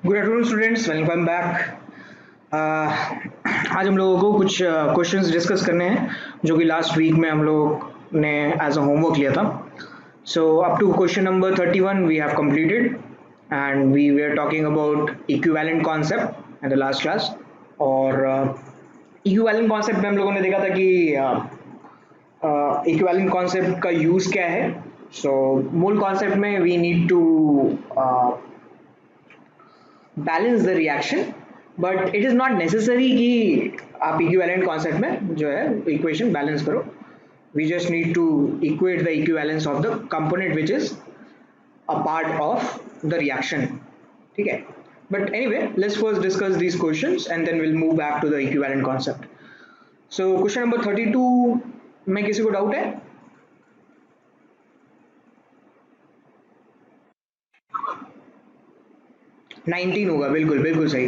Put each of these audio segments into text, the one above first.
Good afternoon students, welcome back. आज हम लोगों को कुछ क्वेश्चंस डिस्कस करने हैं जो कि लास्ट वीक में हम लोग ने एज अ होमवर्क लिया था। So up to question number 31 we have completed and we were talking about equivalent concept in the last class. और इक्विवेलेंट कॉन्सेप्ट में हम लोगों ने देखा था कि इक्विवेलेंट कॉन्सेप्ट का यूज क्या है। सो मूल कॉन्सेप्ट में we need to balance the reaction, but it is not necessary कि आप इक्विवेलेंट कॉन्सेप्ट में जो है इक्वेशन बैलेंस करो। We just need to equate the equivalence of the component which is a part of the reaction. ठीक है, but anyway let's first discuss these questions and then will move back to the equivalent concept. So question number 32 में किसी को doubt है? Nineteen होगा, बिल्कुल बिल्कुल सही।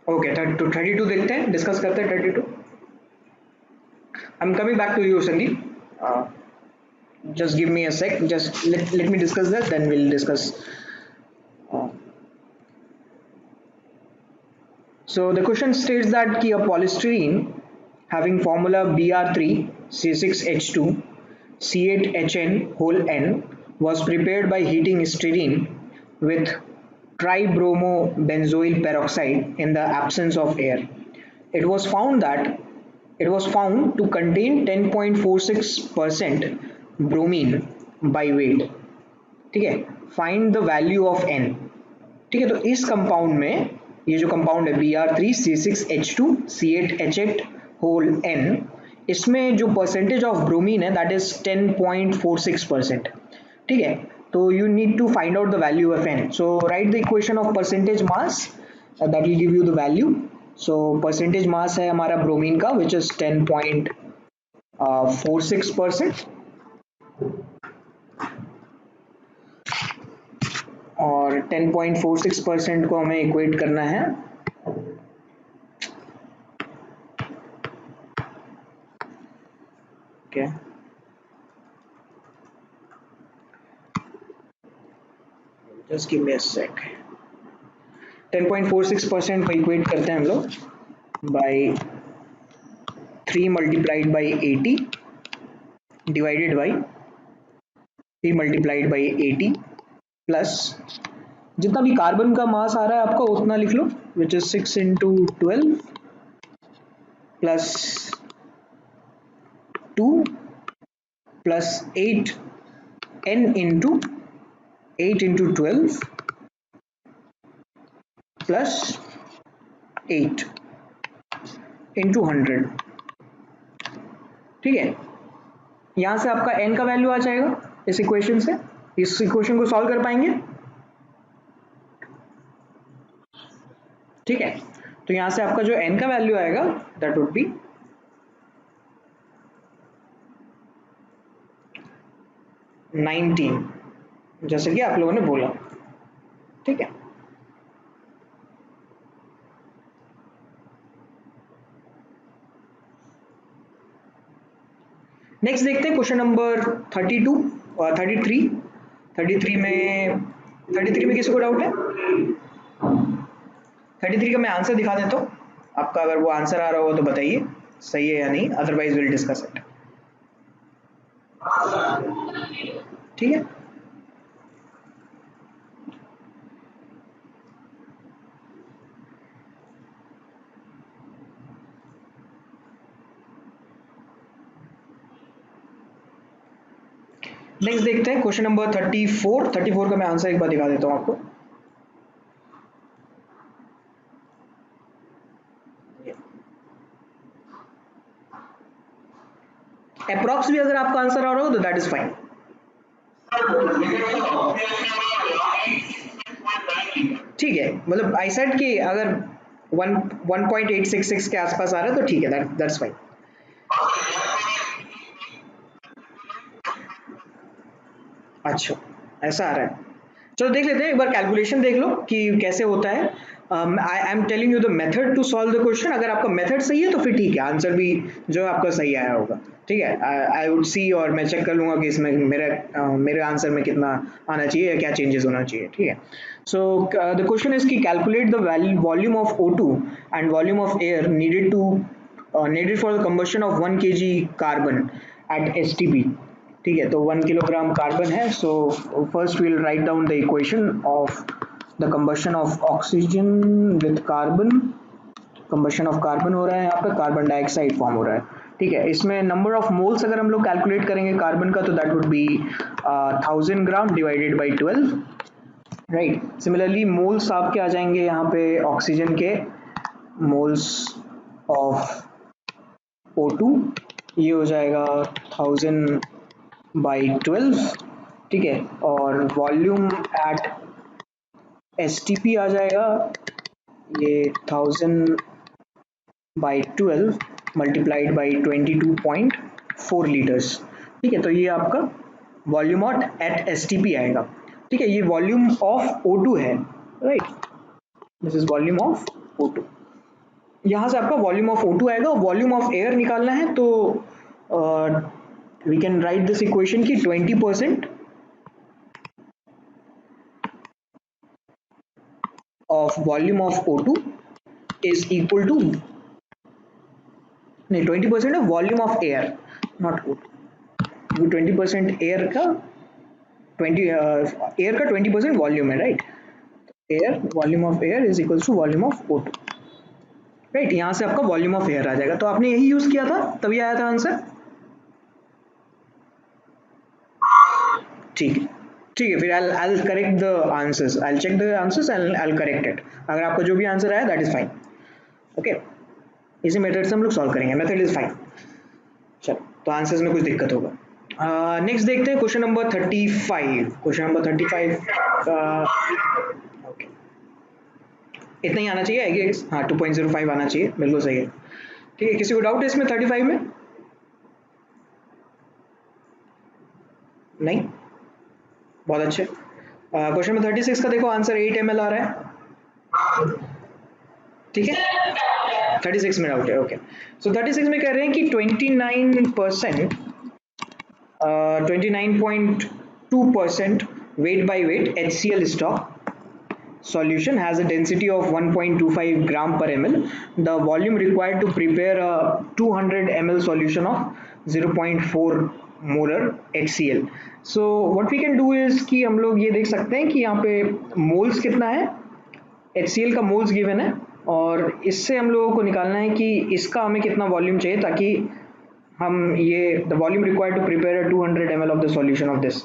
ओके, 32 देखते हैं, डिस्कस करते हैं 32। I'm coming back to you, Sandeep. Just give me a sec. Just let me discuss that, then we'll discuss. Uh, so the question states that ki a polystyrene having formula Br3C6H2 C8HN whole N was prepared by heating styrene with tribromobenzoyl peroxide in the absence of air. It was found that it was found to contain 10.46% bromine by weight। ठीक है, find the value of N. ठीक है, तो इस compound में ये जो compound है Br3C6H2C8H8 होल N, इसमें जो परसेंटेज ऑफ ब्रोमीन है दैट इज 10.46%। ठीक है, तो you need to find out the value of N. So write the equation of percentage mass that will give you the value. So percentage mass है हमारा bromine का which is 10.46%, और 10.46% को हमें इक्वेट करना है okay. Just give me a sec. 10.46% को equate करते हैं हम लोग by 3 multiplied by 80 divided by 3 multiplied by 80 plus जितना भी कार्बन का मास आ रहा है आपका उतना लिख लो, which is 6 into 12 plus 2 plus 8 n into 8 into 12 plus 8 into 100। ठीक है, यहां से आपका n का वैल्यू आ जाएगा इस इक्वेशन से। इस इक्वेशन को सॉल्व कर पाएंगे? ठीक है, तो यहां से आपका जो n का वैल्यू आएगा दैट वुड बी 19, जैसे कि आप लोगों ने बोला। ठीक है, नेक्स्ट देखते हैं क्वेश्चन नंबर 32 और 33। 33 में किसी को डाउट है? 33 का मैं आंसर दिखा देता हूँ आपका, अगर वो आंसर आ रहा हो तो बताइए सही है या नहीं, अदरवाइज विल डिस्कस इट। ठीक है, नेक्स्ट देखते हैं क्वेश्चन नंबर 34। 34 का मैं आंसर एक बार दिखा देता हूँ आपको। अप्रॉक्स भी अगर आपका आंसर आ रहा हो तो दैट इज फाइन। ठीक है, मतलब आई सेड कि अगर 1.866 के आसपास आ रहा है तो ठीक है, दैट्स फाइन। अच्छा, ऐसा आ रहा है, चलो देख लेते हैं एक बार, कैलकुलेशन देख लो कि कैसे होता है। I am telling you the method to solve the question. अगर आपका मेथड सही है तो फिर ठीक है, आंसर भी जो है आपका सही आया होगा. ठीक है, आई वुड सी, और मैं चेक कर लूंगा कि इसमें मेरे आंसर में कितना आना चाहिए या क्या चेंजेस होना चाहिए. ठीक है. सो द क्वेश्चन इज कि calculate the volume of O2 and volume of air needed for the combustion of 1 kg carbon at STP. ठीक है, तो 1 किलोग्राम कार्बन है. So first we will write down the equation of the combustion of oxygen with carbon. Combustion of carbon हो रहा है, यहाँ पे carbon dioxide form हो रहा है. ठीक है, इसमें नंबर ऑफ मोल्स अगर हम लोग कैलकुलेट करेंगे कार्बन का, तो that would be 1000 gram divided by 12. Right. Similarly moles आपके आ जाएंगे यहाँ पे ऑक्सीजन के, मोल्स ऑफ O2, ये हो जाएगा 1000 बाई 12. ठीक है, और वॉल्यूम एट STP आ जाएगा ये 1000 बाई 12 मल्टीप्लाइड बाई 22.4 लीटर्स. ठीक है, तो ये आपका वॉल्यूम एट STP आएगा. ठीक है, ये वॉल्यूम ऑफ O2 है. Right, this is volume of O2. यहाँ से आपका वॉल्यूम ऑफ O2 आएगा. वॉल्यूम ऑफ एयर निकालना है तो we can write this equation की 20% of volume of O2 is equal to, नहीं, 20% of volume of air, not O2. 20% air का 20% वॉल्यूम है. Right, air, volume of air is equal to volume of O2. Right, यहाँ से आपका volume of air आ जाएगा. तो आपने यही यूज किया था, तभी आया था आंसर. ठीक है, ठीक है, फिर I'll correct the answers. I'll check the answers and I'll correct it. अगर आपका जो भी आंसर आया दैट इज फाइन. ओके, इसी मेथड से हम लोग सॉल्व करेंगे. Method is fine. चलो, तो आंसर्स में कुछ दिक्कत होगा. नेक्स्ट देखते हैं question number 35. Question number 35 okay, इतना ही आना चाहिए आई गेस. हाँ, 2.05 आना चाहिए, बिल्कुल सही है. ठीक है, किसी को डाउट है इसमें 35 में? नहीं, बहुत अच्छे. क्वेश्चन नंबर 36 का देखो, आंसर 8 ml आ रहा है. ठीक है, 36 में डाउट है. ओके, सो 36 में कह रहे हैं कि 29.2% weight by weight HCl stock solution has a density of 1.25 gram per ml. The volume required to prepare a 200 ml solution of 0.4 molar HCl. So what we can do is कि हम लोग ये देख सकते हैं कि यहाँ पे मोल्स कितना है, HCl का मोल्स गिवन है, और इससे हम लोगों को निकालना है कि इसका हमें कितना वॉल्यूम चाहिए, ताकि हम ये the volume required to prepare 200 ml of the solution of this.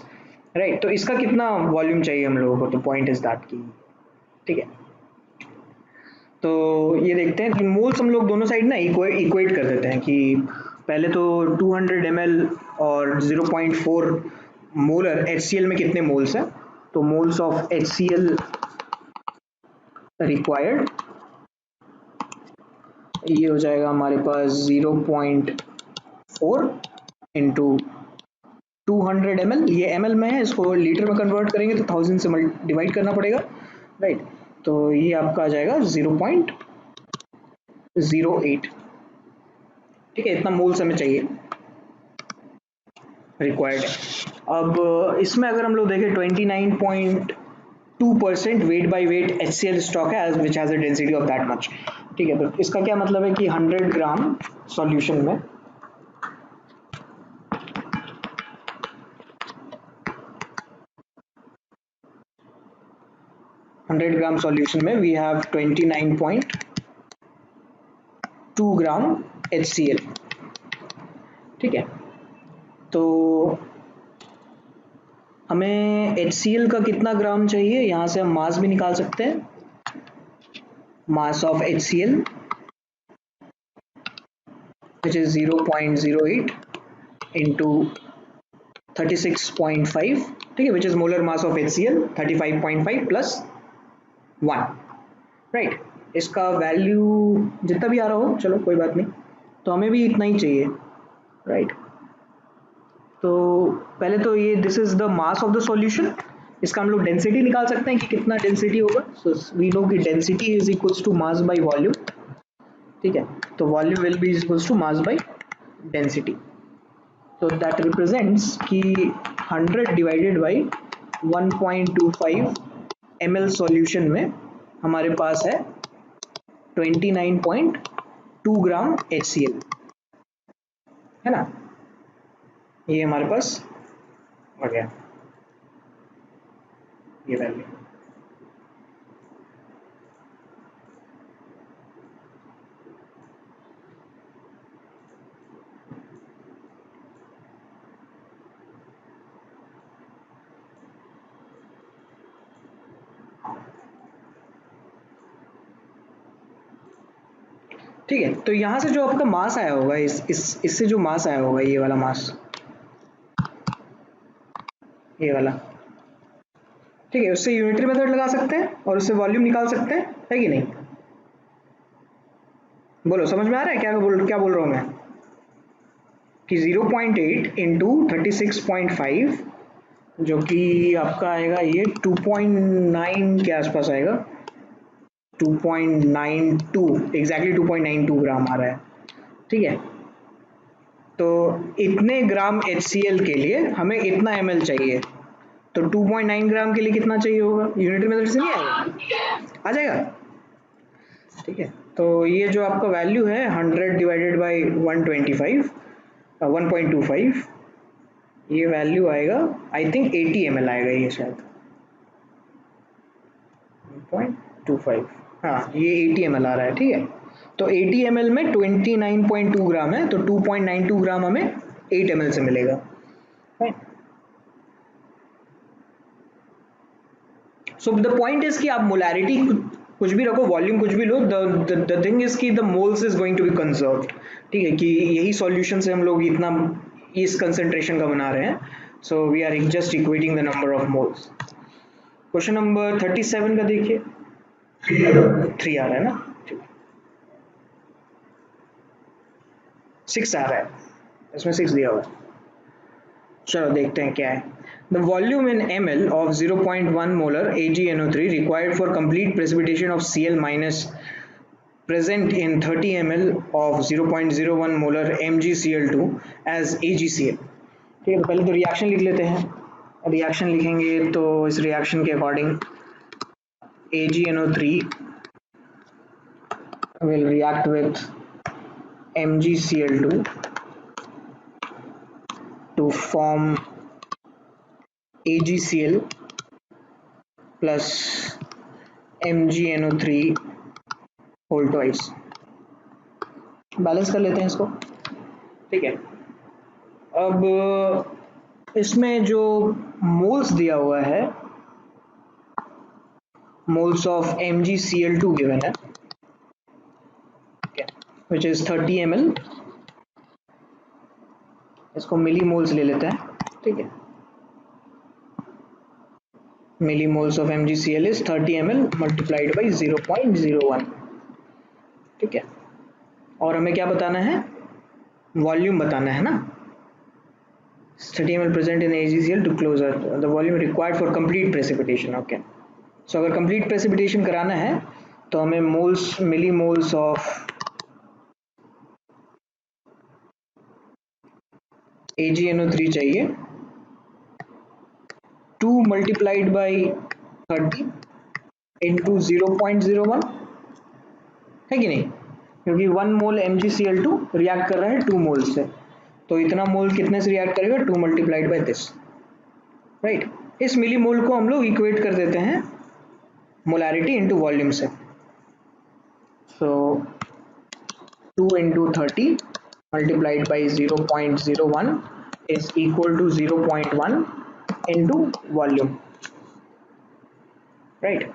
Right, तो इसका कितना वॉल्यूम चाहिए हम लोगों को, तो पॉइंट इज दैट की. ठीक है, तो ये देखते हैं कि मोल्स हम लोग दोनों साइड ना इक्वेट कर देते हैं कि पहले तो 200 ml और 0.4 मोलर HCl में कितने मोल्स हैं. तो मोल्स ऑफ HCl रिक्वायर्ड, ये हो जाएगा हमारे पास 0.4 इंटू 200 ml. ये ml में है, इसको लीटर में कन्वर्ट करेंगे तो 1000 से डिवाइड करना पड़ेगा. राइट, तो ये आपका आ जाएगा 0.08. ठीक है, इतना मोल्स हमें चाहिए, रिक्वायर्ड है. अब इसमें अगर हम लोग देखें 29.2% weight by weight HCl stock है which has a density of that much. ठीक है, तो इसका क्या मतलब है कि 100 ग्राम सॉल्यूशन में 100 ग्राम सॉल्यूशन में वी हैव 29.2 ग्राम HCl. ठीक है, तो हमें HCl का कितना ग्राम चाहिए, यहाँ से हम मास भी निकाल सकते हैं. Mass of HCl which is 0.08 into 36.5. ठीक है, which is molar mass of HCl 35.5 plus 1. Right, इसका वैल्यू जितना भी आ रहा हो, चलो कोई बात नहीं, तो हमें भी इतना ही चाहिए. राइट, तो पहले तो ये this is the mass of the solution. इसका हम लोग डेंसिटी निकाल सकते हैं कि कितना डेंसिटी होगा. सो वी नो कि density is equals to mass by volume. ठीक है, तो volume will be equals to mass by density. तो दैट रिप्रेजेंट्स कि 100 डिवाइडेड बाई 1.25 ml सॉल्यूशन में हमारे पास है 29.2 ग्राम HCl, है ना. ये हमारे पास आ गया ये वैल्यू. ठीक है, तो यहाँ से जो आपका मास आया होगा, इससे जो मास आया होगा, ये वाला मास, ये वाला, ठीक है, उससे यूनिटरी मेथड लगा सकते हैं और उससे वॉल्यूम निकाल सकते हैं, है कि नहीं. बोलो, समझ में आ रहा है क्या बोल रहा हूँ मैं कि 0.8 इंटू 36.5 जो कि आपका आएगा ये 2.9 के आसपास आएगा, 2.92 एग्जैक्टली 2.92 ग्राम आ रहा है. ठीक है, तो इतने ग्राम HCl के लिए हमें इतना ml चाहिए, तो 2.9 ग्राम के लिए कितना चाहिए होगा, यूनिटरी मेथड से नहीं आएगा, आ जाएगा. ठीक है, तो ये जो आपका वैल्यू है 100 डिवाइडेड बाई 125 1.25, ये वैल्यू आएगा आई थिंक 80 ml आएगा ये शायद 1.25. हाँ, ये 80 ml आ रहा है. ठीक है, तो 80 ml में 29.2 ग्राम है, तो 2.92 ग्राम हमें 8 ml से मिलेगा. सो द पॉइंट इज कि आप मोलैरिटी कुछ भी रखो, वॉल्यूम कुछ भी लो, द थिंग इज कि the moles is going to be conserved. ठीक है, कि यही सॉल्यूशन से हम लोग इतना इस कंसंट्रेशन का बना रहे हैं. So we are just equating the number of moles. Question number 37 का देखिए. 3 आ रहा है ना, 6 आ रहा है, इसमें 6 दिया हुआ है. चलो देखते हैं क्या है. The volume in ml of 0.1 molar AgNO3 required for complete precipitation of Cl minus present in 30 ml of 0.01 molar MgCl2 as AgCl. ठीक है, तो पहले तो रिएक्शन लिख लेते हैं. रिएक्शन लिखेंगे तो इस रिएक्शन के according AgNO3 will react with MgCl2 to form AgCl plus MgNO3 whole twice. Balance कर लेते हैं इसको. ठीक है, अब इसमें जो मोल्स दिया हुआ है, मोल्स ऑफ MgCl2 गिवन है, विच इज 30 ml. इसको मिली मोल्स ले लेते हैं. ठीक है, milli moles of MgCl is 30 ml multiplied by 0.01. ठीक है, और हमें क्या बताना है, वॉल्यूम बताना है ना. 30 ml present in AgCl to close the volume required for complete precipitation. Okay, so अगर complete precipitation कराना है तो हमें moles, milli moles of AgNO3 चाहिए, 2 मल्टीप्लाइड बाई 30 इंटू 0.01, है कि नहीं, क्योंकि 1 मोल MgCl2 रिएक्ट कर रहा है 2 मोल से, तो इतना मोल कितने से रिएक्ट करेगा, 2 मल्टीप्लाइड बाई दिस. राइट, इस मिली मोल को हम लोग इक्वेट कर देते हैं मोलैरिटी इंटू वॉल्यूम से. सो 2 into 30 multiplied by 0.01 is equal to 0.1 into volume. Right,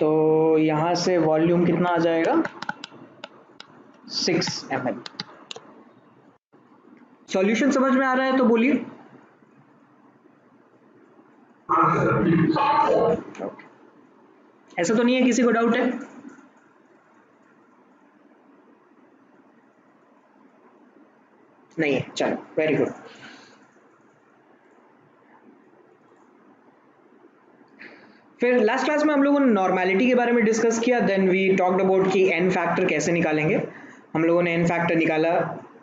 तो यहां से वॉल्यूम कितना आ जाएगा, 6 ml. सॉल्यूशन समझ में आ रहा है तो बोलिए. ऐसा तो नहीं है किसी को डाउट है. नहीं है, चलो वेरी गुड. फिर लास्ट क्लास में हम लोगों ने नॉर्मेलिटी के बारे में डिस्कस किया, देन वी टॉक्ड अबाउट कि एन फैक्टर कैसे निकालेंगे। हम लोगों ने एन फैक्टर निकाला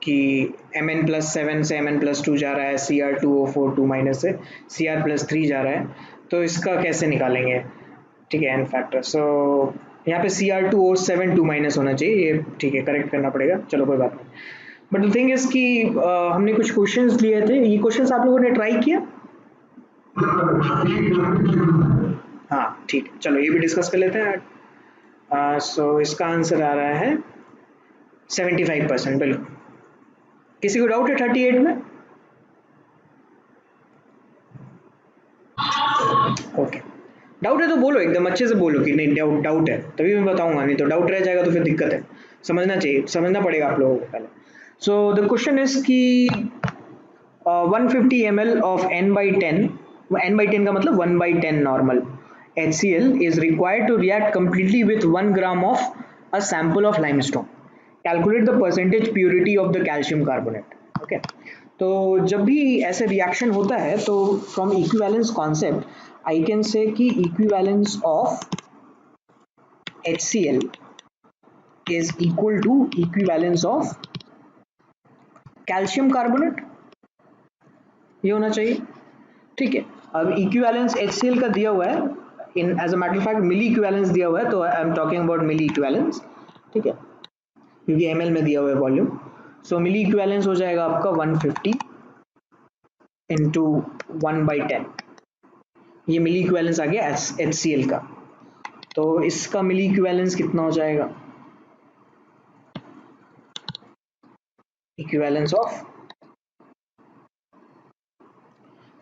कि mn+7 से mn+2 जा रहा है, Cr2O4 2 माइनस से Cr+3 जा रहा है, तो इसका कैसे निकालेंगे, ठीक है, एन फैक्टर। सो यहाँ पे Cr2O7 2 माइनस होना चाहिए, ये ठीक है, करेक्ट करना पड़ेगा, चलो कोई बात नहीं। बट द थिंग इज कि हमने कुछ क्वेश्चंस लिए थे, ये क्वेश्चंस आप लोगों ने ट्राई किया? हाँ ठीक है, चलो ये भी डिस्कस कर लेते हैं। सो इसका आंसर आ रहा है 75%, बिल्कुल। किसी को डाउट है 38 में? ओके, डाउट है तो बोलो, एकदम अच्छे से बोलो कि नहीं डाउट डाउट है, तभी मैं बताऊंगा, नहीं तो डाउट रह जाएगा तो फिर दिक्कत है। समझना चाहिए, समझना पड़ेगा आप लोगों को पहले। सो द क्वेश्चन इज कि 150 ml of n/10, n/10 का मतलब 1/10 normal HCl is required to react completely with 1 gram of a sample of limestone. Calculate the percentage purity of the calcium carbonate. Okay, तो जब भी ऐसे reaction होता है तो from equivalence concept I can say कि equivalence of HCl is equal to equivalence of calcium carbonate, ये होना चाहिए, ठीक है। अब इक्विवेलेंस HCl का दिया हुआ है, in as a matter of fact milli equivalence दिया हुआ है, तो I am talking about milli equivalence, ठीक है, क्योंकि ml में दिया हुआ है वॉल्यूम। सो मिली इक्विवेलेंस हो जाएगा आपका 150 इंटू 1/10, ये मिली इक्विवेलेंस आ गया HCl का। तो इसका मिली इक्विवेलेंस कितना हो जाएगा, equivalence of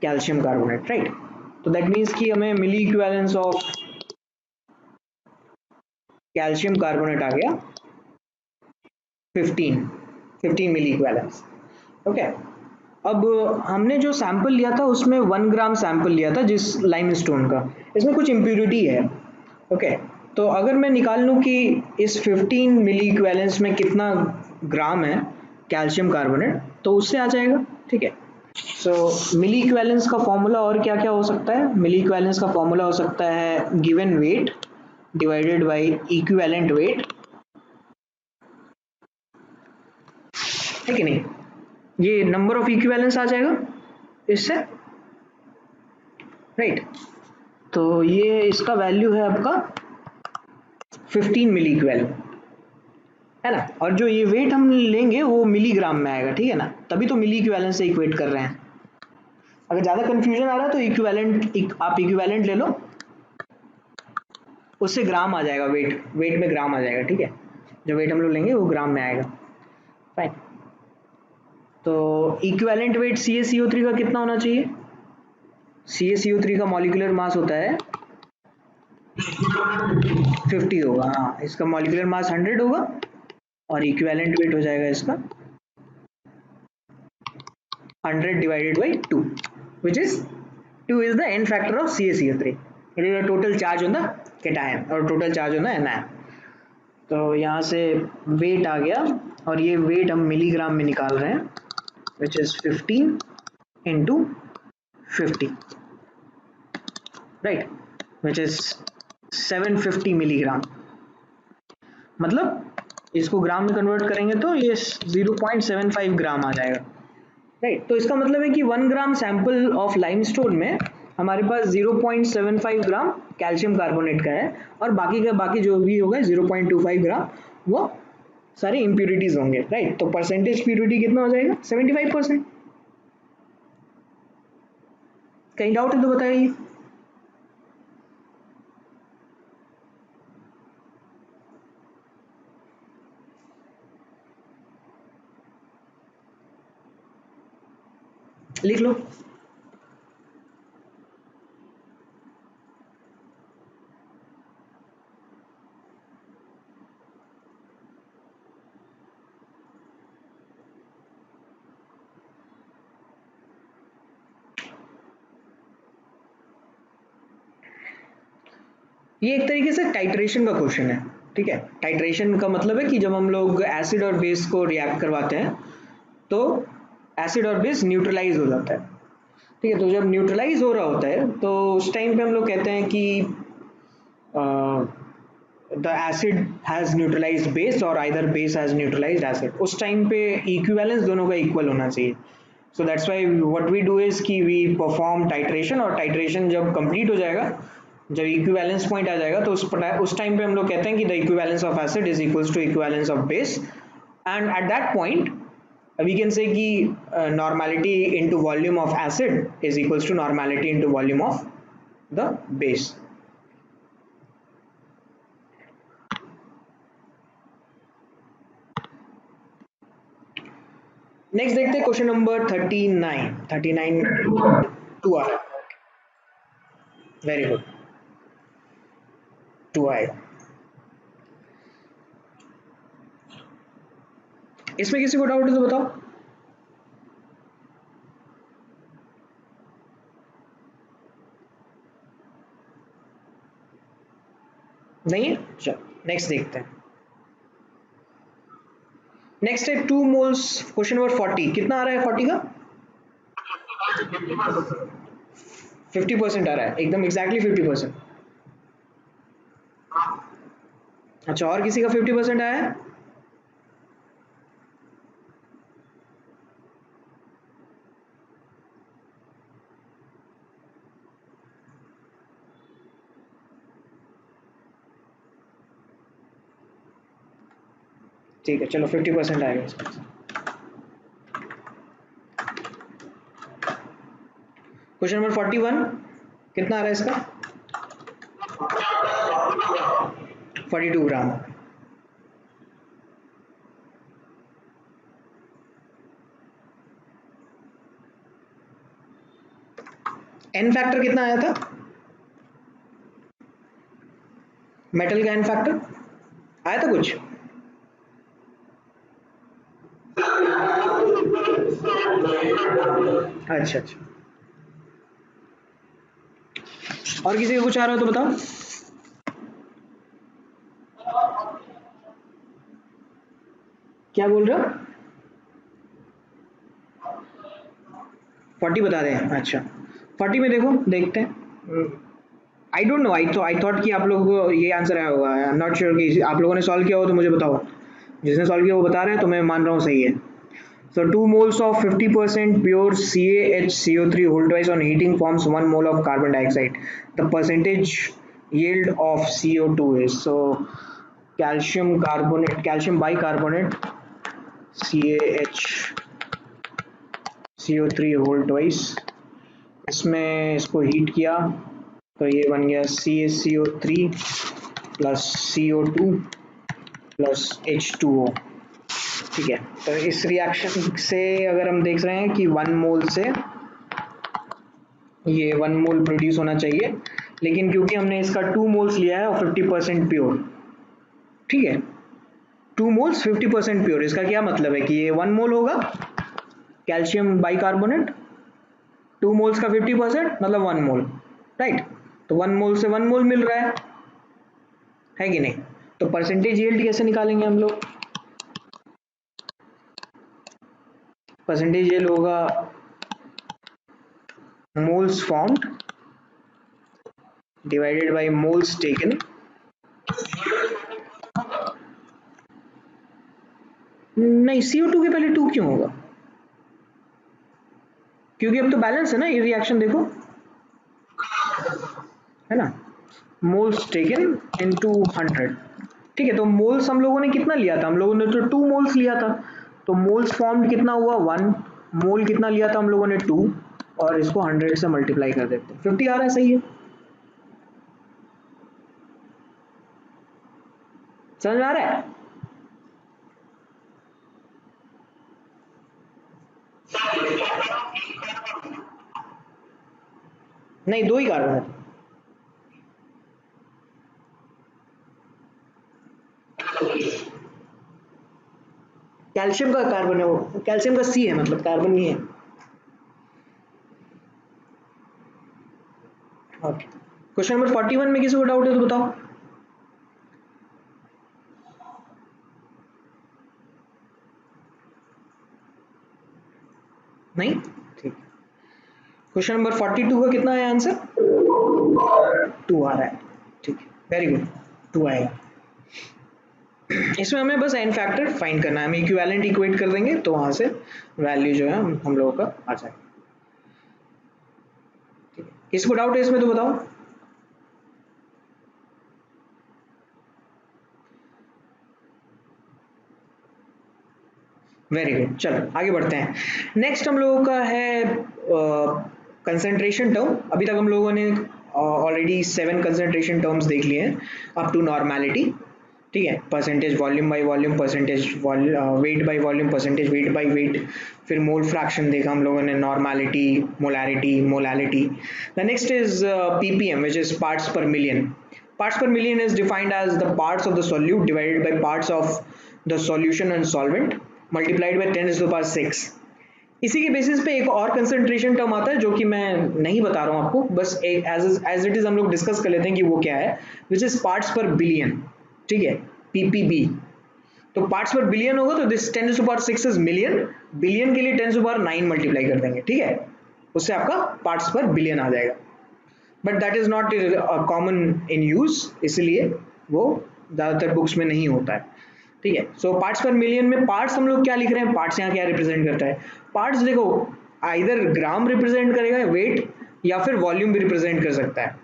calcium carbonate, right. तो दैट मीन्स कि हमें मिली इक्विवेलेंस ऑफ कैल्शियम कार्बोनेट आ गया 15 मिली इक्विवेलेंस, ओके। अब हमने जो सैंपल लिया था उसमें 1 ग्राम सैंपल लिया था जिस लाइमस्टोन का, इसमें कुछ इम्प्यूरिटी है, ओके। तो अगर मैं निकाल लूँ कि इस 15 मिली इक्विवेलेंस में कितना ग्राम है कैल्शियम कार्बोनेट, तो उससे आ जाएगा, ठीक है। सो मिली इक्विवेलेंस का फॉर्मूला और क्या क्या हो सकता है, मिली इक्विवेलेंस का फॉर्मूला हो सकता है given weight divided by equivalent weight, है कि नहीं, ये नंबर ऑफ इक्विवेलेंस आ जाएगा इससे, राइट। तो ये इसका वैल्यू है आपका 15 मिली इक्विवेलेंट, है ना। और जो ये वेट हम लेंगे वो मिलीग्राम में आएगा, ठीक है ना, तभी तो मिली इक्विवेलेंट से इक्वेट कर रहे हैं। अगर ज़्यादा कंफ्यूजन आ रहा है तो इक्विवेलेंट, आप इक्विवेलेंट ले लो, उससे ग्राम आ जाएगा, वेट में ग्राम आ जाएगा, ठीक है, जो वेट हम लोग लेंगे वो ग्राम में आएगा, फाइन। तो इक्विवेलेंट वेट CaCO3 का कितना होना चाहिए, CaCO3 का मॉलिक्यूलर मास होता है 50 होगा, हाँ, इसका मॉलिक्यूलर मास 100 होगा और इक्विवेलेंट वेट हो जाएगा इसका 100 divided by 2, which is 2 is the n factor of CaCO3. It is the total charge on the cation और total charge on the anion. तो यहाँ से वेट आ गया और ये वेट हम मिलीग्राम में निकाल रहे हैं, which is 15 into 50, right, which is 750 milligram. मतलब इसको ग्राम में कन्वर्ट करेंगे तो ये 0.75 ग्राम आ जाएगा, राइट। तो इसका मतलब है कि 1 ग्राम सैंपल ऑफ लाइमस्टोन में हमारे पास 0.75 ग्राम कैल्शियम कार्बोनेट का है और बाकी जो भी होगा 0.25 ग्राम वो सारे इम्प्यूरिटीज होंगे, राइट। तो परसेंटेज प्यूरिटी कितना हो जाएगा, 75%। कहीं डाउट है तो बताइए। लिख लो। ये एक तरीके से टाइट्रेशन का क्वेश्चन है, ठीक है। टाइट्रेशन का मतलब है कि जब हम लोग एसिड और बेस को रिएक्ट करवाते हैं तो एसिड और बेस न्यूट्रलाइज हो जाता है, ठीक है। तो जब न्यूट्रलाइज हो रहा होता है तो उस टाइम पे हम लोग कहते हैं कि the acid has neutralized base or either base has neutralized acid, उस टाइम पे इक्विवेलेंस दोनों का इक्वल होना चाहिए. So that's why what we do is कि we perform titration, और titration जब complete हो जाएगा, जब equivalence point आ जाएगा, तो उस टाइम पे हम लोग कहते हैं कि the equivalence of acid is equals to equivalence of base, and at that point we can say कि normality into volume of acid is equals to normality into volume of the base. Next देखते हैं question number 39 to आ रहा है. Very good, to आए. इसमें किसी को doubt है तो बताओ. नहीं है, चलो नेक्स्ट देखते हैं. नेक्स्ट है 2 मोल्स. क्वेश्चन नंबर 40 कितना आ रहा है? 40 का 50% आ रहा है, एकदम एग्जैक्टली 50%. अच्छा, और किसी का 50% आया है? ठीक है, चलो 50% आएगा इसका. क्वेश्चन नंबर 41 कितना आ रहा है इसका? 42 ग्राम. एन फैक्टर कितना आया था? मेटल का एन फैक्टर आया था कुछ? अच्छा अच्छा, और किसी का कुछ आ रहा हो तो बताओ. क्या बोल रहे हो? 40 बता दें? अच्छा, 40 में देखो, देखते हैं. आई डोंट नो, आई थॉट कि आप लोगों को ये आंसर आया होगा. आई एम नॉट श्योर कि आप लोगों ने सॉल्व किया हो तो मुझे बताओ. जिसने सॉल्व किया वो बता रहे हैं तो मैं मान रहा हूँ सही है. So 2 moles of 50% pure CaHCO3 whole twice on heating forms 1 mole of carbon dioxide. The percentage yield of CO2 is, so calcium carbonate, calcium bicarbonate, CaHCO3 whole twice. इसमें इसको हीट किया तो ये बन गया CaCO3 plus CO2 plus H2O. ठीक है, तो इस रिएक्शन से अगर हम देख रहे हैं कि 1 मोल से ये 1 मोल प्रोड्यूस होना चाहिए, लेकिन क्योंकि हमने इसका 2 मोल्स लिया है और 50% प्योर. ठीक है, 2 मोल्स 50% प्योर, इसका क्या मतलब है कि ये 1 मोल होगा कैल्शियम बाइकार्बोनेट. 2 मोल्स का 50% मतलब 1 मोल, राइट. तो 1 मोल से 1 मोल मिल रहा है कि नहीं? तो परसेंटेज यील्ड कैसे निकालेंगे हम लोग? परसेंटेज यील्ड होगा moles formed divided by moles taken. नहीं, CO2 के पहले 2 क्यों होगा? क्योंकि अब तो बैलेंस है ना, ये रिएक्शन देखो, है ना. Moles taken into 100. ठीक है, तो मोल्स हम लोगों ने कितना लिया था? हम लोगों ने तो 2 मोल्स लिया था. तो मोल्स फॉर्म्ड कितना हुआ? 1 मोल. कितना लिया था हम लोगों ने? 2, और इसको 100 से मल्टीप्लाई कर देते हैं, 50 आ रहा है. सही है, समझ में आ रहा है? नहीं, 2 ही कार्बन है. कैल्शियम का कार्बन है वो, कैल्शियम का सी है, मतलब कार्बन नहीं है. ओके, क्वेश्चन नंबर 41 में किसी को डाउट है तो बताओ. नहीं, ठीक. क्वेश्चन नंबर 42 का कितना है आंसर? 2 आ रहा है. ठीक है, वेरी गुड, 2 आएगा। इसमें हमें बस एन फैक्टर फाइंड करना है, हम इक्विवेलेंट इक्वेट कर देंगे तो वहां से वैल्यू जो है हम लोगों का आ जाएगा। ठीक है, किसको डाउट है इसमें तो बताओ। वेरी गुड, चलो आगे बढ़ते हैं। नेक्स्ट हम लोगों का है कंसंट्रेशन टर्म। अभी तक हम लोगों ने ऑलरेडी 7 कंसंट्रेशन टर्म्स देख लिए हैं अप टू नॉर्मेलिटी। ठीक है, percentage volume by volume, percentage weight by volume, percentage weight by weight, फिर मोल फ्रैक्शन देखा हम लोगों ने, normality, molarity, molality. The next is ppm which is parts per million. Parts per million is defined as the parts of the solute divided by parts of the solution and solvent multiplied by 10 to the power 6। इसी के basis पे एक और concentration term आता है जो कि मैं नहीं बता रहा हूँ आपको, बस एक एज इट इज हम लोग डिस्कस कर लेते हैं कि वो क्या है, which is parts per billion. ठीक है, पीपीबी। तो पार्ट्स पर बिलियन होगा तो this 10 to the power 6 is million, billion के लिए 10 to the power 9 मल्टीप्लाई कर देंगे। ठीक है, उससे आपका पार्ट्स पर बिलियन आ जाएगा, but that is not common in use, इसलिए वो ज़्यादातर बुक्स में नहीं होता है। ठीक है, सो पार्ट्स पर मिलियन में पार्ट्स हम लोग क्या लिख रहे हैं, पार्ट्स यहाँ क्या रिप्रेजेंट करता है, पार्ट्स देखो आइदर ग्राम रिप्रेजेंट करेगा वेट, या फिर वॉल्यूम भी रिप्रेजेंट कर सकता है,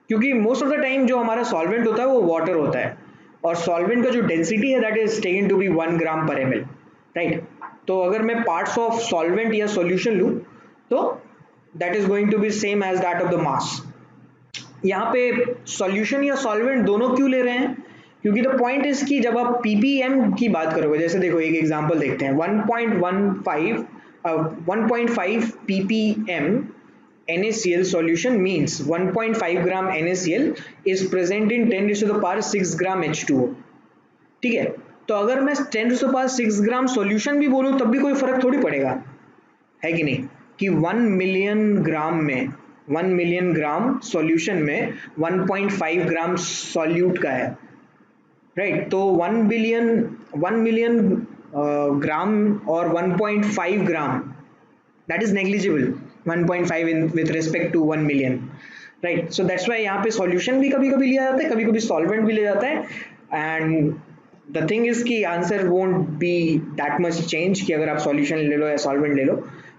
क्योंकि मोस्ट ऑफ द टाइम जो हमारा सॉल्वेंट होता है वो वाटर होता है, और सॉल्वेंट का जो डेंसिटी है that is taken to be 1 gram per ml, right. तो अगर मैं पार्ट्स ऑफ सॉल्वेंट या सॉल्यूशन लूँ तो that is going to be same as that of the mass. यहाँ पे सॉल्यूशन या सॉल्वेंट दोनों क्यों ले रहे हैं, क्योंकि द पॉइंट इज कि जब आप पीपीएम की बात करोगे, जैसे देखो एक एग्जांपल देखते हैं, 1.5 ppm NaCl solution means 1.5 gram NaCl is present in 10 to the power 6 gram H2O। ठीक है, तो अगर मैं 10 to the power 6 gram solution भी बोलूं तब भी कोई फर्क थोड़ी पड़ेगा, है कि नहीं, कि 1 मिलियन ग्राम में, 1 मिलियन ग्राम सॉल्यूशन में 1.5 ग्राम सॉल्यूट का है, राइट। तो 1 मिलियन ग्राम और 1.5 gram, that is negligible, 1.5 in with respect to 1 million, right. So that's why यहाँ पे सॉल्यूशन भी कभी कभी लिया जाता है, कभी कभी सॉल्वेंट भी लिया जाता है, एंड द थिंग इज कि answer won't be that much change कि अगर आप सॉल्यूशन ले लो या सॉल्वेंट ले लो,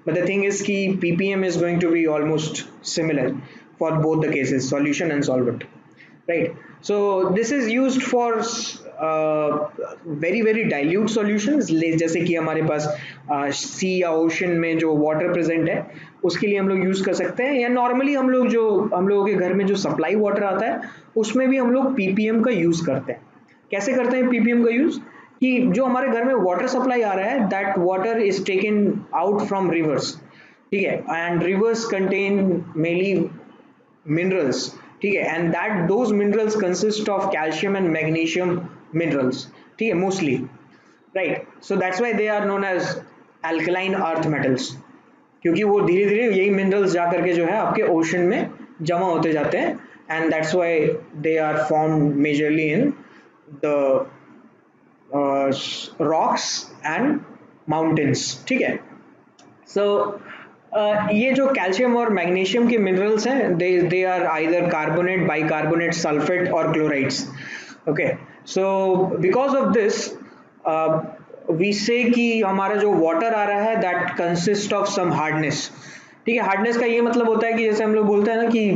बट द थिंग इज कि ppm is going to be almost similar for both the cases, solution and solvent, right? So this is used for very very dilute solutions, जैसे कि हमारे पास सी या ओशन में जो वाटर प्रेजेंट है उसके लिए हम लोग यूज कर सकते हैं, या नॉर्मली हम लोगों के घर में जो सप्लाई वाटर आता है उसमें भी हम लोग पीपीएम का यूज करते हैं। कैसे करते हैं पीपीएम का यूज, कि जो हमारे घर में वाटर सप्लाई आ रहा है that water is taken out from rivers. ठीक है, and rivers contain mainly minerals, ठीक है, and that those minerals consist of calcium and magnesium minerals, ठीक है, mostly, right. So that's why they are known as alkaline earth metals, क्योंकि वो धीरे धीरे यही मिनरल्स जा करके जो है आपके ओशन में जमा होते जाते हैं, and that's why they are formed majorly in the rocks and mountains. ठीक है, सो ये जो कैल्शियम और मैग्नीशियम के मिनरल्स हैं they are either carbonate, bicarbonate, sulphate और chlorides. Okay, so because of this we say कि हमारा जो वाटर आ रहा है that consist of some hardness. ठीक है, हार्डनेस का ये मतलब होता है कि जैसे हम लोग बोलते हैं ना कि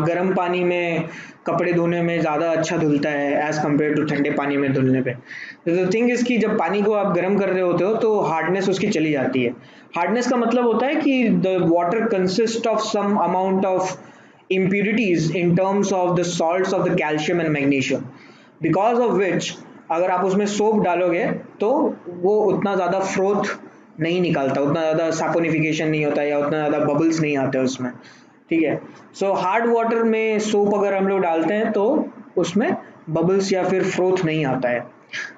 गर्म पानी में कपड़े धोने में ज़्यादा अच्छा धुलता है एज कम्पेयर टू ठंडे पानी में धुलने पे। द थिंग इज कि जब पानी को आप गर्म कर रहे होते हो तो हार्डनेस उसकी चली जाती है। हार्डनेस का मतलब होता है कि the water consist of some amount of impurities in terms of the salts of the calcium and magnesium, because of which अगर आप उसमें सोप डालोगे तो वो उतना ज़्यादा फ्रोथ नहीं निकालता, उतना ज़्यादा सैपोनिफिकेशन नहीं होता या उतना ज़्यादा बबल्स नहीं आते उसमें। ठीक है, सो हार्ड वाटर में सोप अगर हम लोग डालते हैं तो उसमें बबल्स या फिर फ्रोथ नहीं आता है।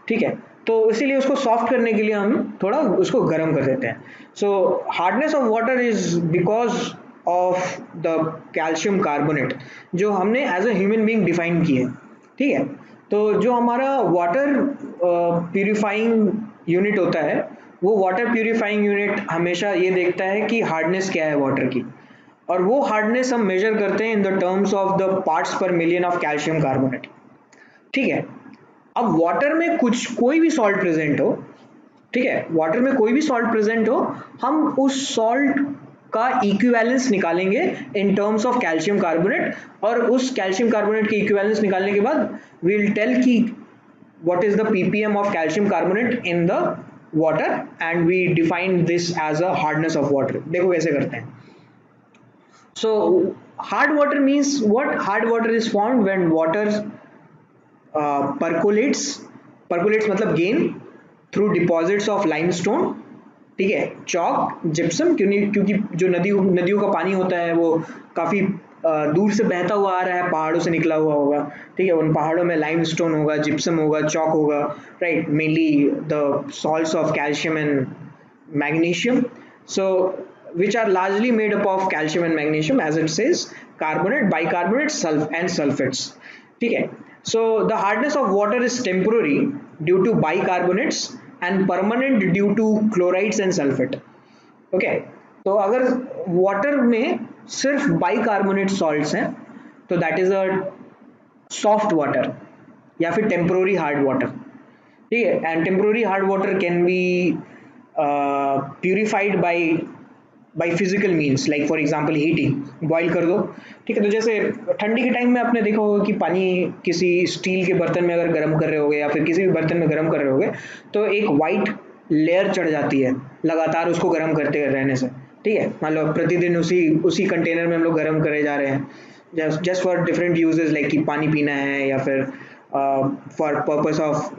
ठीक है, तो इसीलिए उसको सॉफ्ट करने के लिए हम थोड़ा उसको गर्म कर देते हैं। So hardness of water is because of the calcium carbonate जो हमने as a human being define किए। ठीक है, तो जो हमारा वाटर प्यूरिफाइंग यूनिट होता है वो वाटर प्यूरिफाइंग यूनिट हमेशा ये देखता है कि हार्डनेस क्या है वाटर की, और वो हार्डनेस हम मेजर करते हैं in the terms of the parts per million of calcium carbonate. ठीक है। अब वाटर में कुछ कोई भी सॉल्ट प्रेजेंट हो, ठीक है, वाटर में कोई भी सॉल्ट प्रेजेंट हो, हम उस सॉल्ट का इक्विवेलेंस निकालेंगे in terms of calcium carbonate, और उस कैल्शियम कार्बोनेट के इक्विवेलेंस निकालने के बाद वी विल टेल कि what is the ppm of calcium carbonate in the water and we define this as a hardness of water. देखो कैसे करते हैं. So hard water means what? Hard water is formed when water percolates मतलब gain through deposits of limestone, ठीक है, चौक, gypsum, क्योंकि जो नदियों का पानी होता है वो काफी दूर से बहता हुआ आ रहा है, पहाड़ों से निकला हुआ होगा, ठीक है, उन पहाड़ों में लाइमस्टोन होगा, जिप्सम होगा, चौक होगा, right, mainly the salts of calcium and magnesium, so which are largely made up of calcium and magnesium, as it says, carbonate, bicarbonate, and sulfates, ठीक है. So the hardness of water is temporary due to bicarbonates and permanent due to chlorides and sulfate. Okay, तो अगर water में सिर्फ bicarbonate salts हैं तो that is a soft water या फिर टेम्पोररी हार्ड वाटर, ठीक है. And temporary hard water can be purified by physical means, like for example heating, boil कर दो, ठीक है. तो जैसे ठंडी के टाइम में आपने देखा होगा कि पानी किसी स्टील के बर्तन में अगर गर्म कर रहे होगे या फिर किसी भी बर्तन में गर्म कर रहे होगे तो एक वाइट लेयर चढ़ जाती है लगातार उसको गर्म करते रहने से, ठीक है. मान लो प्रतिदिन उसी कंटेनर में हम लोग गर्म करे जा रहे हैं just for different uses, like कि पानी पीना है या फिर for purpose of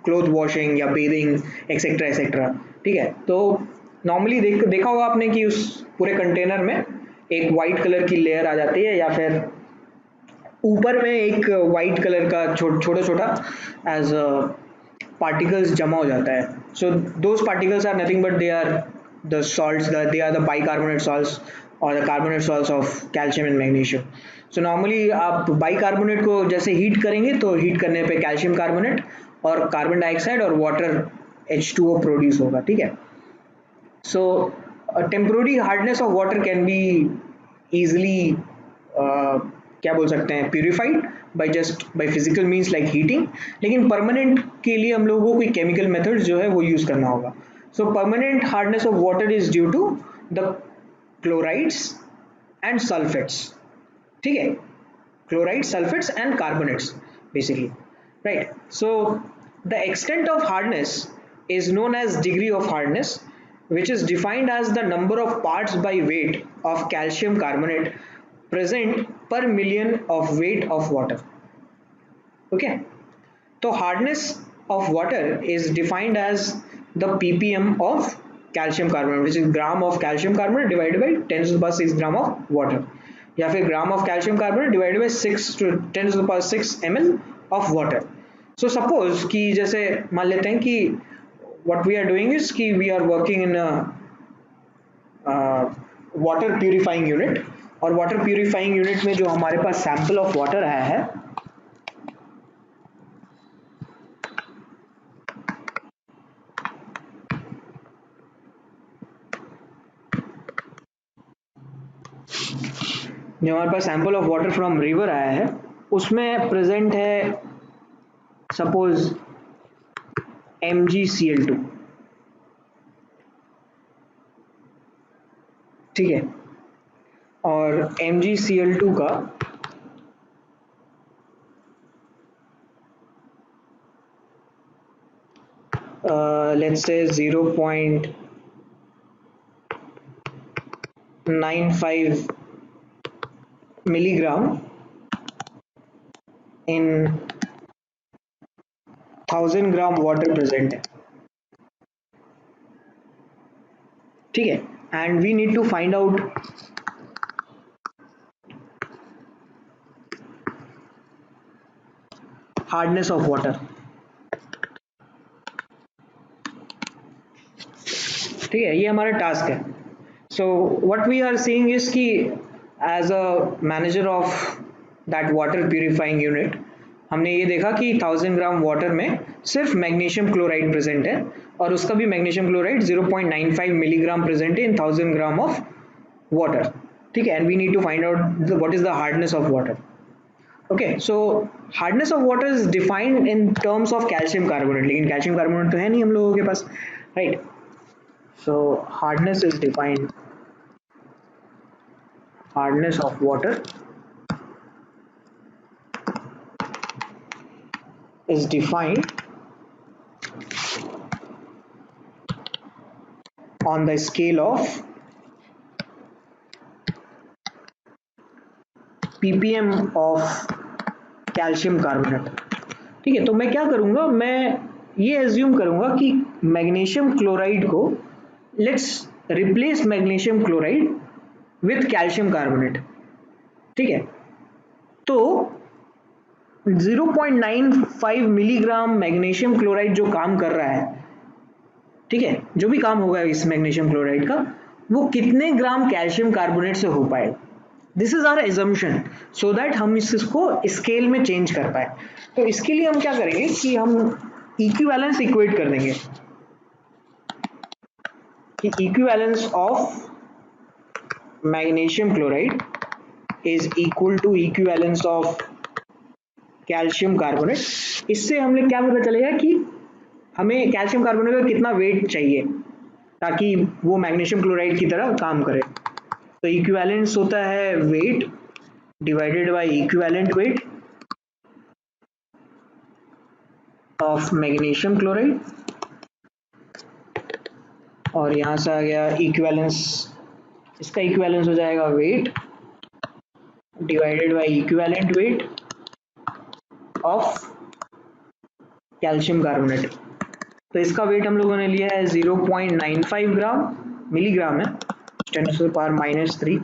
cloth washing या बेदिंग एक्सेट्रा एक्सेट्रा, ठीक है. तो नॉर्मली देखा होगा आपने कि उस पूरे कंटेनर में एक वाइट कलर की लेयर आ जाती है या फिर ऊपर में एक वाइट कलर का छोटा छोटा एज पार्टिकल्स जमा हो जाता है. So those particles are nothing but they are the salts, they are the bicarbonate salts और the carbonate salts of calcium and magnesium. So normally आप बाइकार्बोनेट को जैसे हीट करेंगे तो हीट करने पे कैल्शियम कार्बोनेट और कार्बन डाइऑक्साइड और वाटर H2O प्रोड्यूस होगा, ठीक है. So a temporary hardness of water can be easily क्या बोल सकते हैं purified by physical means like heating, लेकिन permanent के लिए हम लोगों को कोई chemical methods जो है वो use करना होगा. So permanent hardness of water is due to the chlorides and sulfates, ठीक है, chlorides, sulfates and carbonates basically, right. So the extent of hardness is known as degree of hardness, which is defined as the number of parts by weight of calcium carbonate present per million of weight of water. Okay, so hardness of water is defined as the ppm of calcium carbonate, which is gram of calcium carbonate divided by 10 to the power 6 gram of water, या फिर gram of calcium carbonate divided by 6 to 10 to the power 6 ml of water. So suppose कि जैसे मान लेते हैं कि what we are doing is कि we are working in a water purifying unit, और water purifying unit में जो हमारे पास sample of water आया है जो हमारे पास sample of water from river आया है उसमें present है suppose MgCl2, ठीक है, और MgCl2 का let's say 0.95 milligram in 1000 ग्राम वाटर प्रेजेंट है, ठीक है. And we need to find out hardness of water, ठीक है, ये हमारा टास्क है. So what we are seeing is कि as a manager of that water purifying unit हमने ये देखा कि 1000 ग्राम वाटर में सिर्फ मैग्नीशियम क्लोराइड प्रेजेंट है और उसका भी मैग्नीशियम क्लोराइड 0.95 मिलीग्राम प्रेजेंट है इन 1000 ग्राम ऑफ वाटर, ठीक है. And we need to find out what is the hardness of water. Okay, so hardness of water is defined in terms of calcium carbonate, लेकिन calcium carbonate तो है नहीं हम लोगों के पास, right? So hardness of water is defined on the scale of ppm of calcium carbonate. ठीक है, तो मैं क्या करूंगा, मैं ये एज्यूम करूंगा कि मैग्नीशियम क्लोराइड को, let's replace magnesium chloride with calcium carbonate. ठीक है, तो 0.95 मिलीग्राम मैग्नीशियम क्लोराइड जो काम कर रहा है, ठीक है, जो भी काम होगा इस मैग्नीशियम क्लोराइड का, वो कितने ग्राम कैल्शियम कार्बोनेट से हो पाए। This is our assumption, so that हम इसको स्केल में चेंज कर पाए। तो इसके लिए हम क्या करेंगे कि हम इक्विवेलेंस इक्वेट कर देंगे कि equivalence of magnesium chloride is equal to equivalence of calcium carbonate. इससे हमें क्या पता चलेगा कि हमें कैल्शियम कार्बोनेट का कितना वेट चाहिए ताकि वो मैग्नीशियम क्लोराइड की तरह काम करे। तो इक्विवेलेंस होता है weight divided by equivalent weight of magnesium chloride, और यहां से आ गया इक्विवेलेंस, इसका इक्विवेलेंस हो जाएगा weight divided by equivalent weight of calcium carbonate. तो इसका वेट हम लोगों ने लिया है 0.95 ग्राम, मिलीग्राम है, 10⁻³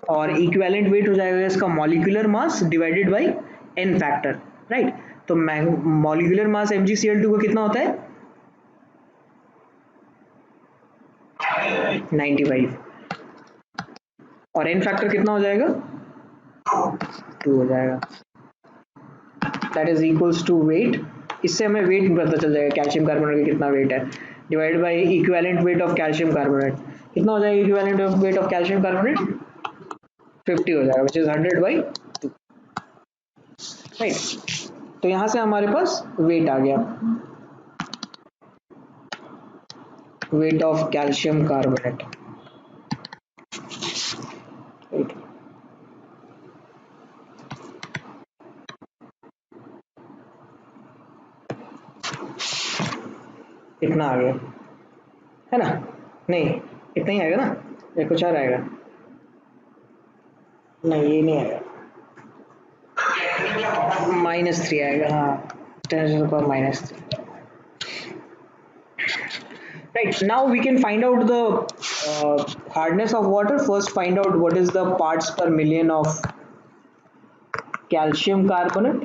और इक्विवेलेंट वेट हो जाएगा इसका molecular mass divided by n factor, right. तो मॉलिक्यूलर मास MgCl2 का कितना होता है 95, और n फैक्टर कितना हो जाएगा 2 हो जाएगा, that is equals to weight. इससे हमें वेट पता चल जाएगा कैल्शियम कार्बोनेट का कितना वेट है, divide by equivalent weight of calcium carbonate. कितना हो जाएगा equivalent weight of calcium carbonate 50 हो जाएगा, विच इज 100/2, राइट। तो यहां से हमारे पास वेट आ गया, weight of calcium carbonate, right. इतना आ गया है ना, नहीं इतना ही आएगा ना, या कुछ और आएगा, नहीं ये नहीं आएगा, -3 आएगा, हाँ 10⁻⁻3, right। Now we can find out the hardness of water. First find out what is the parts per million of calcium carbonate,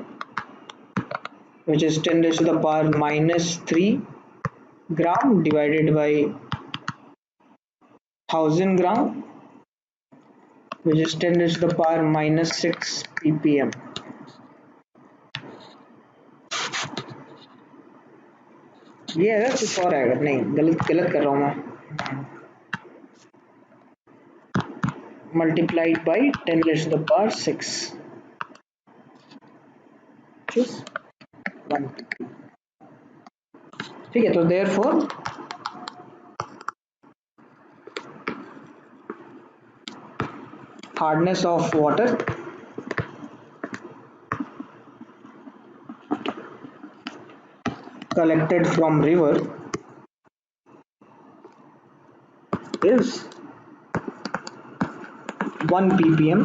which is 10⁻⁻³ gram divided by 1000 gram, which is 10⁻⁻6 ppm। ये अगर कुछ और आएगा, नहीं गलत गलत कर रहा हूँ मैं, मल्टीप्लाइड बाई 10⁻6, ठीक है। तो therefore hardness of water collected from river is 1 ppm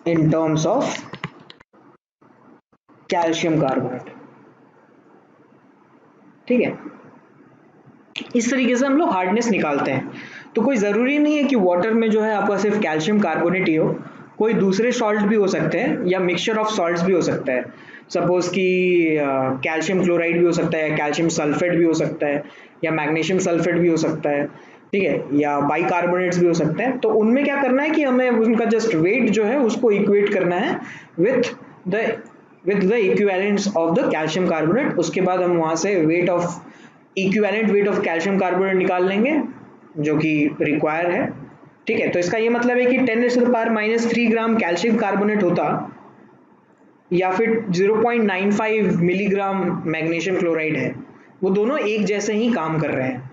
in terms of calcium carbonate. ठीक है, इस तरीके से हम लोग हार्डनेस निकालते हैं। तो कोई ज़रूरी नहीं है कि वाटर में जो है आपका सिर्फ कैल्शियम कार्बोनेट ही हो, कोई दूसरे सॉल्ट भी हो सकते हैं या मिक्सचर ऑफ सॉल्ट्स भी हो सकता है। सपोज कि कैल्शियम क्लोराइड भी हो सकता है, कैल्शियम सल्फेट भी हो सकता है, या मैग्नीशियम सल्फेट भी हो सकता है, ठीक है, या बाइकार्बोनेट्स भी हो सकते हैं। तो उनमें क्या करना है कि हमें उनका जस्ट वेट जो है उसको इक्वेट करना है with the equivalence of the calcium carbonate. उसके बाद हम वहां से weight of equivalent weight of calcium carbonate निकाल लेंगे जो कि रिक्वायर है, ठीक है, तो इसका ये मतलब है कि 10⁻³ ग्राम कैल्शियम कार्बोनेट होता, या फिर 0.95 मिलीग्राम मैग्नीशियम क्लोराइड है, वो दोनों एक जैसे ही काम कर रहे हैं।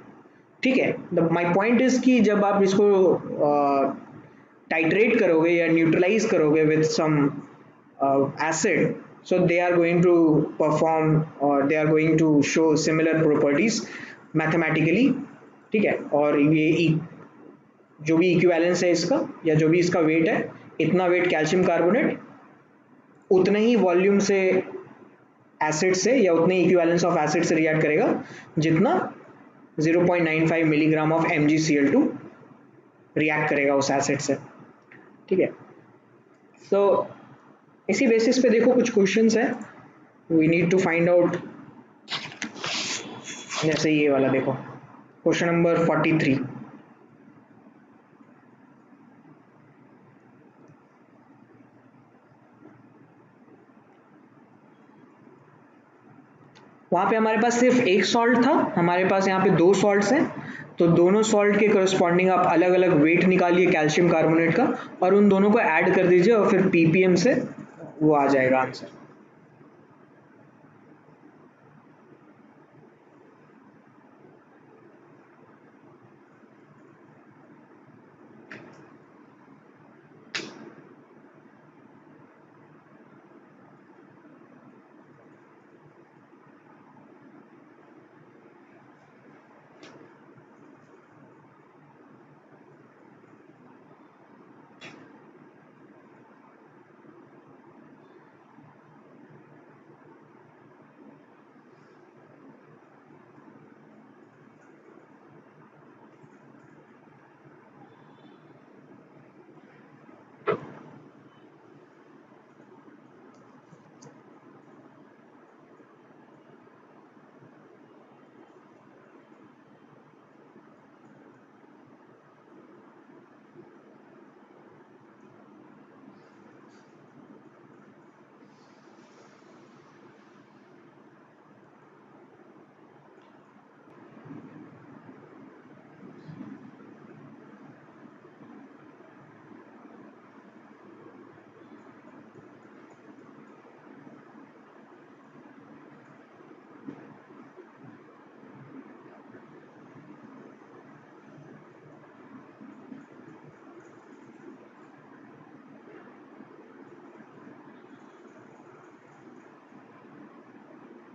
ठीक है, माय पॉइंट इज कि जब आप इसको टाइट्रेट करोगे या न्यूट्रलाइज करोगे with some acid, so they are going to perform or they are going to show similar properties mathematically. ठीक है, और ये जो भी इक्विवेलेंस है इसका, या जो भी इसका वेट है, इतना वेट कैल्शियम कार्बोनेट उतने ही वॉल्यूम से एसिड से, या उतने इक्विवेलेंस ऑफ एसिड से रिएक्ट करेगा जितना 0.95 मिलीग्राम ऑफ MgCl2 रिएक्ट करेगा उस एसिड से। ठीक है, सो इसी बेसिस पे देखो कुछ क्वेश्चंस हैं, we need to find out. जैसे ये वाला देखो, क्वेश्चन नंबर 43। वहाँ पे हमारे पास सिर्फ एक सॉल्ट था, हमारे पास यहाँ पे दो सॉल्ट्स हैं, तो दोनों सॉल्ट के करस्पॉन्डिंग आप अलग अलग वेट निकालिए कैल्शियम कार्बोनेट का, और उन दोनों को ऐड कर दीजिए, और फिर ppm से वो आ जाएगा answer.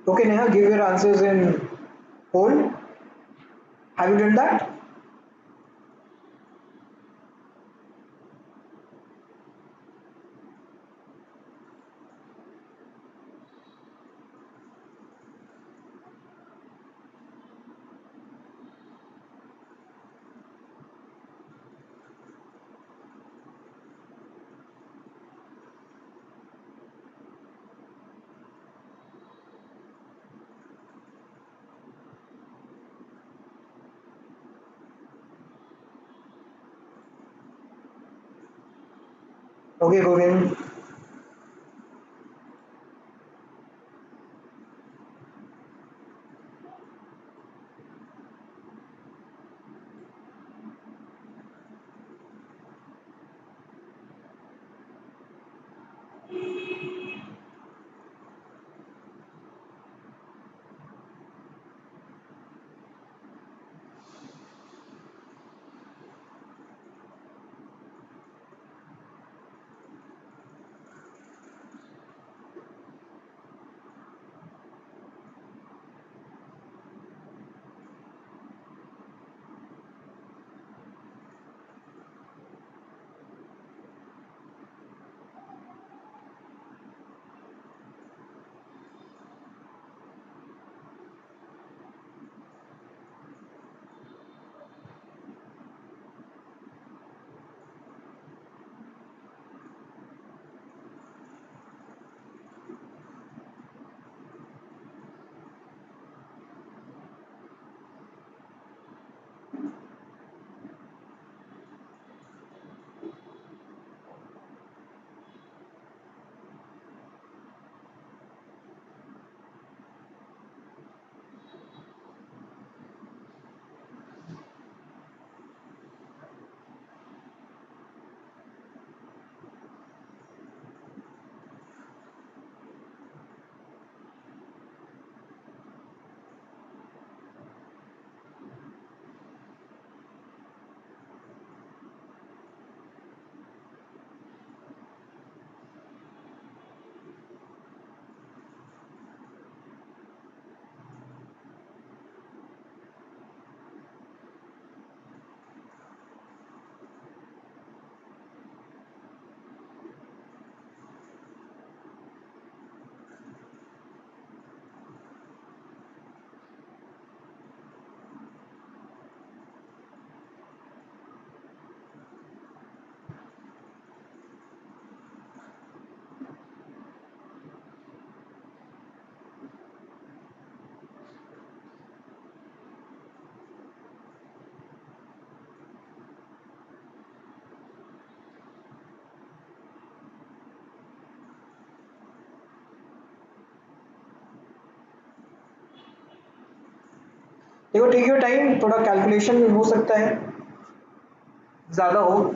Okay, Neha, give your answers in whole. Have you done that? Okay, Govind. देखो टेक योर टाइम, थोड़ा कैलकुलेशन हो सकता है ज़्यादा हो।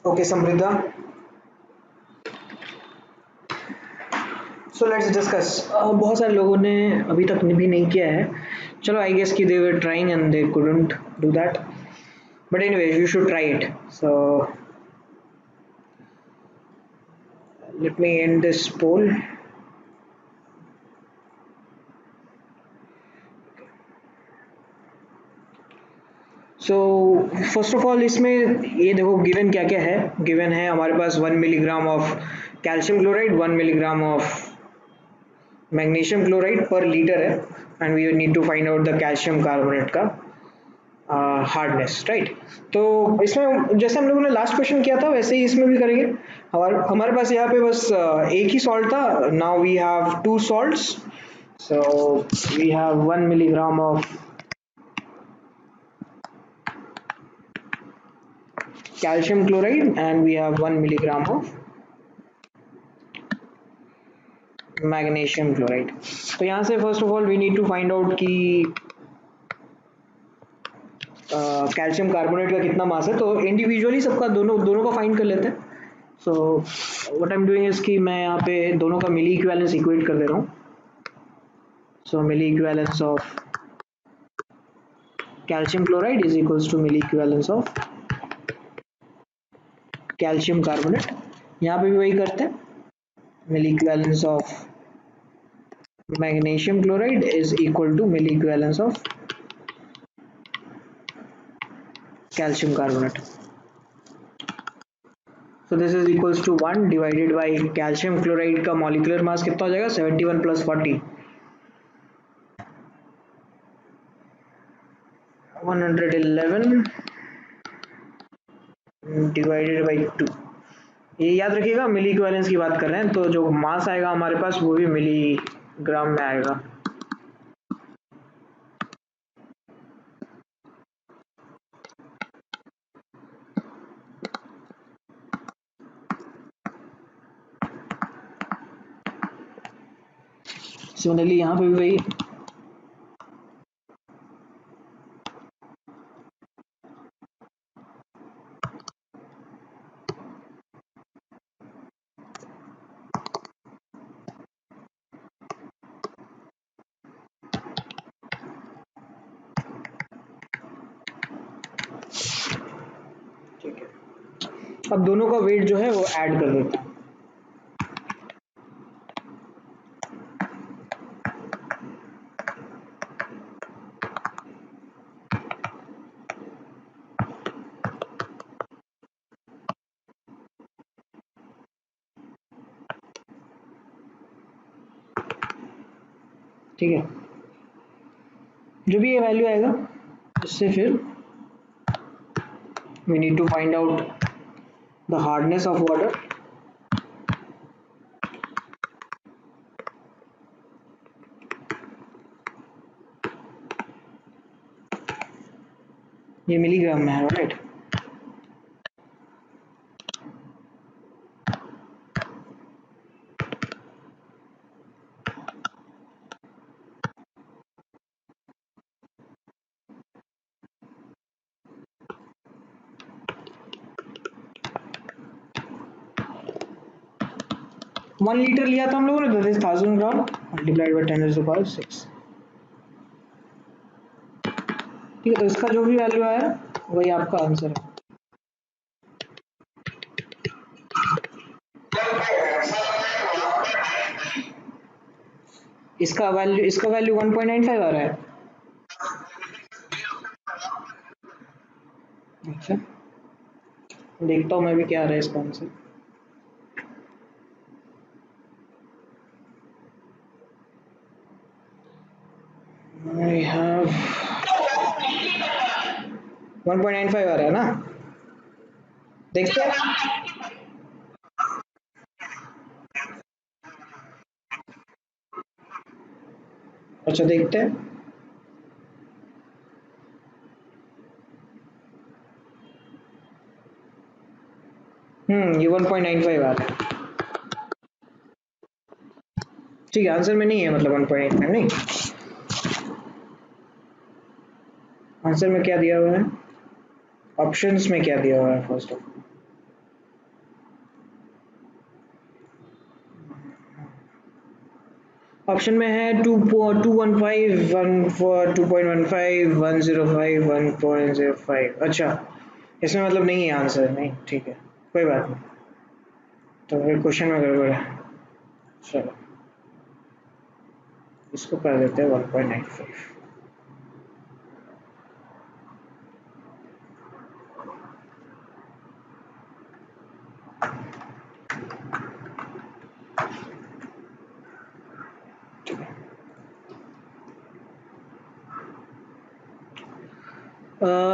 Okay समृद्धा, so let's discuss. बहुत सारे लोगों ने अभी तक भी नहीं किया है, चलो आई गेस कि they were trying and they couldn't do that, but anyway you should try it. So let me end this poll. So first of all इसमें ये देखो गिवन क्या क्या है। गिवन है हमारे पास 1 milligram of calcium chloride, 1 milligram of magnesium chloride per litre है, and we need to find out the calcium carbonate का हार्डनेस, राइट। तो इसमें जैसे हम लोगों ने लास्ट क्वेश्चन किया था वैसे ही इसमें भी करेंगे। हमारे हमारे पास यहाँ पे बस एक ही सॉल्ट था, now we have two salts. So we have 1 milligram of calcium chloride and we have 1 milligram of magnesium chloride। तो यहाँ से first of all we need to find out कि कैल्शियम कार्बोनेट का कितना मास है, तो इंडिविजुअली सबका दोनों दोनों का फाइंड कर लेते हैं। So what I am doing is कि मैं यहाँ पे दोनों का मिली इक्विवेलेंस इक्वेट कर दे रहा हूँ। So milli equivalence of calcium chloride is equals to milli equivalence of calcium carbonate. यहाँ पे भी वही करते हैं, milli equivalence of magnesium chloride is equal to milli equivalence of calcium carbonate। So this is equals to 1 divided by calcium chloride का molecular mass कितना हो जाएगा 71 plus 40 111 divided by 2। ये याद रखिएगा मिली इक्विवेलेंस की बात कर रहे हैं, तो जो मास आएगा हमारे पास वो भी मिली ग्राम में आएगा। सिमिलरली यहाँ पे भी वही, ठीक है। अब दोनों का वेट जो है वो ऐड कर देते हैं। ठीक है, जो भी ये वैल्यू आएगा इससे फिर we need to find out the hardness of water। ये मिलीग्राम में है, राइट। 1 लीटर लिया था हम लोगों ने, that is 1000 gram multiplied by 10⁶। ठीक है, तो इसका जो भी वैल्यू आया वही आपका आंसर है। इसका वैल्यू 1.95 आ रहा है। अच्छा, देखता हूँ मैं भी क्या आ रहा है इसका आंसर। आई हैव 1.95 आ रहा है ना, देखते हैं। अच्छा, देखते हैं। ये 1.95 आ रहा है। ठीक है, आंसर में नहीं है, मतलब 1.85 नहीं। आंसर में क्या दिया हुआ है, ऑप्शंस में क्या दिया हुआ है फर्स्ट ऑफ। ऑप्शन में है 2.15, 2.15, 105, 1.05। अच्छा, इसमें मतलब नहीं है आंसर, नहीं, ठीक है, कोई बात नहीं, तो फिर क्वेश्चन में गड़बड़ है। चलो, इसको कर देते हैं 1.95।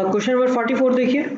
क्वेश्चन नंबर 44 देखिए।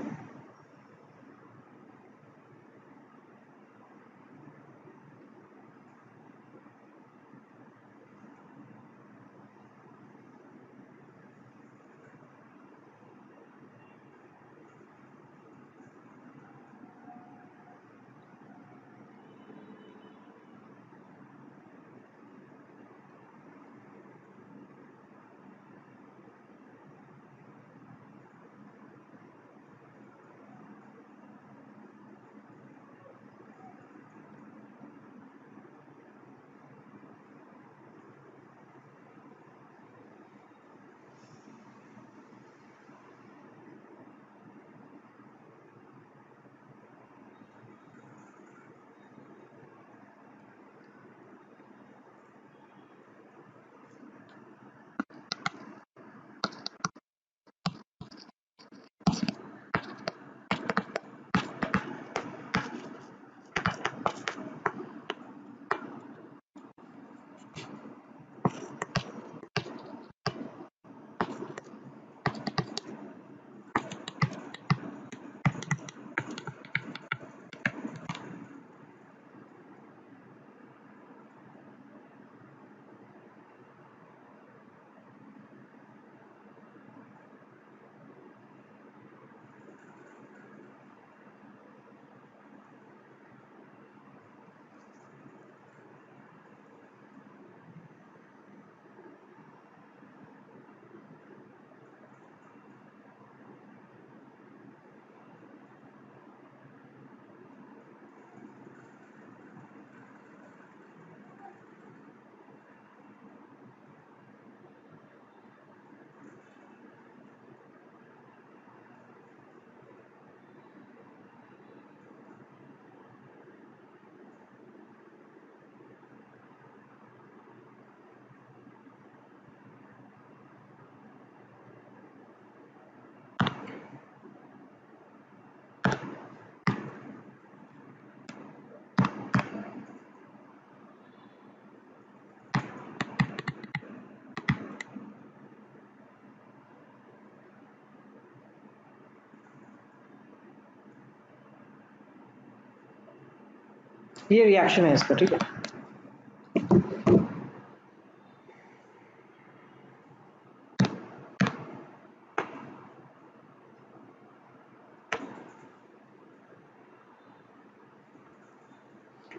ये रिएक्शन है इसका, ठीक है।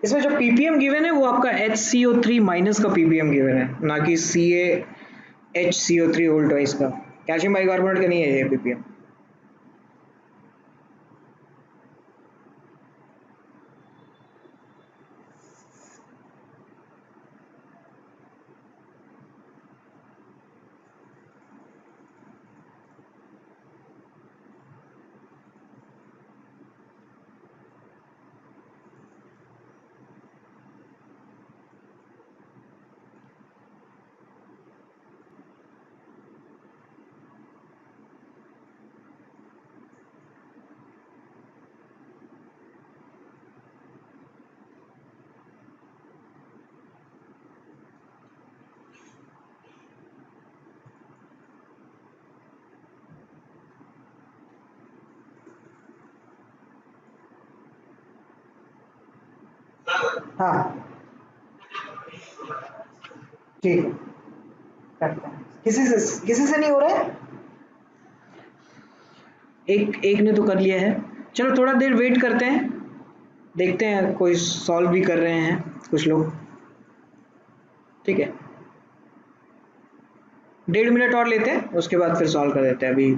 इसमें जो पीपीएम गिवन है वो आपका HCO3 माइनस का पीपीएम गिवन है, ना कि CaHCO3 होल ट्वाइस का। कैल्शियम बाइकार्बोनेट का नहीं है ये पीपीएम। हाँ ठीक है, करते हैं। किसी से नहीं हो रहा है? एक एक ने तो कर लिया है। चलो थोड़ा देर वेट करते हैं, देखते हैं कोई सॉल्व भी कर रहे हैं कुछ लोग। ठीक है, 1.5 मिनट और लेते हैं, उसके बाद फिर सॉल्व कर देते हैं अभी।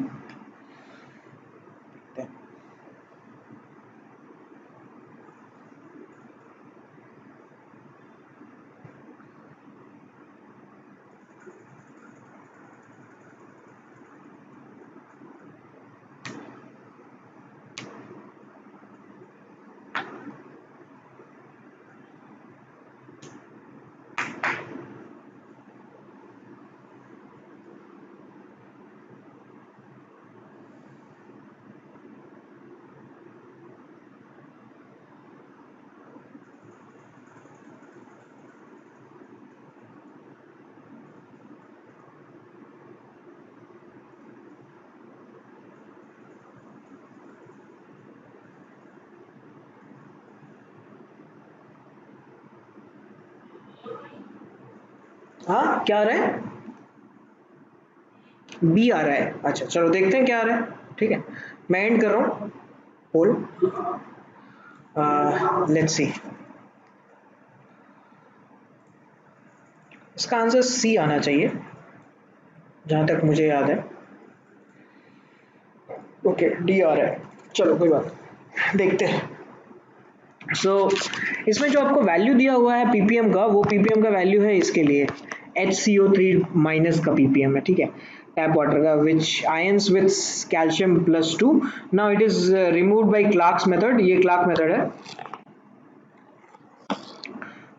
हाँ क्या आ रहा है? बी आ रहा है, अच्छा चलो देखते हैं क्या आ रहा है। ठीक है, मैं एंड कर रहा हूँ पोल। लेट्स सी, इसका आंसर सी आना चाहिए जहां तक मुझे याद है। ओके डी आ रहा है, चलो कोई बात नहीं, देखते हैं। सो इसमें जो आपको वैल्यू दिया हुआ है पीपीएम का, वो पीपीएम का वैल्यू है इसके लिए HCO3 माइनस का पीपीएम है। ठीक है, टैप वाटर का, which ions with calcium +2। Now it is removed by Clark's method, ये क्लार्क मेथड है।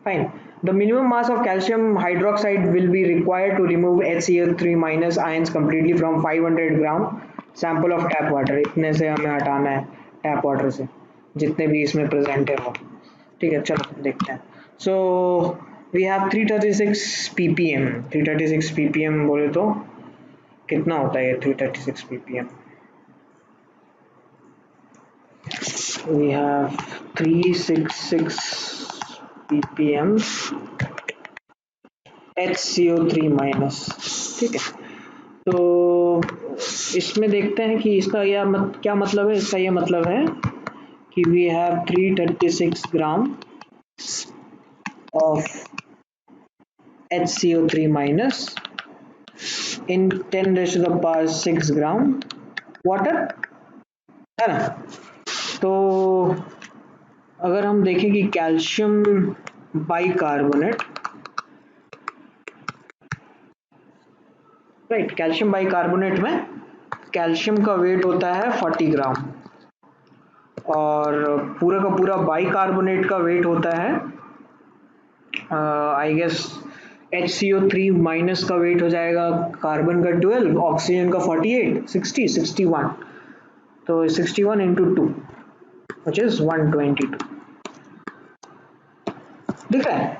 Fine. The minimum mass of calcium hydroxide will be required to remove HCl3 minus ions completely from 500 gram sample of tap water. इतने से हमें हटाना है tap water से, जितने भी इसमें प्रेजेंट है वो। ठीक है, चलो देखते हैं। So we have 336 ppm। 336 ppm बोले तो कितना होता है ये 336 ppm? We have 366 ppm HCO3 minus. ठीक है, तो इसमें देखते हैं कि इसका क्या मतलब है। इसका ये मतलब है कि we have 336 gram of HCO3 minus in 10⁻⁶ gram water, है ना। तो अगर हम देखें कि calcium bicarbonate, right, calcium bicarbonate में कैल्शियम का वेट होता है 40 ग्राम, और पूरा का पूरा बाइकार्बोनेट का वेट होता है आई गेस HCO3 माइनस का वेट हो जाएगा कार्बन का 12, ऑक्सीजन का 48, 60, 61, तो 61 इंटू 2 विच इज 122। दिख रहा है?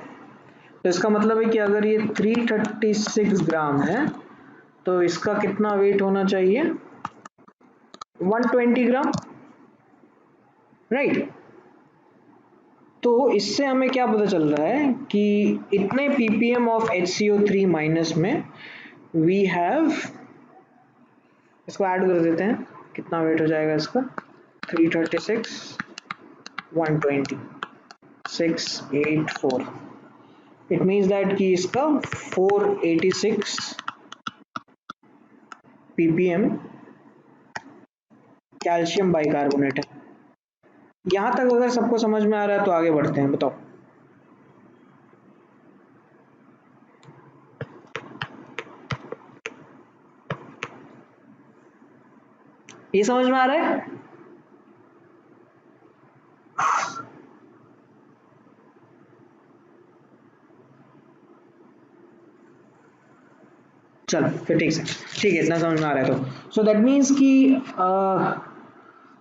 तो इसका मतलब है कि अगर ये 336 ग्राम है तो इसका कितना वेट होना चाहिए? 120 ग्राम, राइट। तो इससे हमें क्या पता चल रहा है कि इतने ppm ऑफ HCO3 माइनस में वी हैव, इसको ऐड कर देते हैं, कितना वेट हो जाएगा इसका? 336 120 684। इट मीन्स दैट कि इसका 486 ppm कैल्शियम बाइकार्बोनेट है। यहां तक अगर सबको समझ में आ रहा है तो आगे बढ़ते हैं, बताओ। ये समझ में आ रहा है? चलो फिर ठीक है, इतना समझ में आ रहा है तो सो दैट मीन्स कि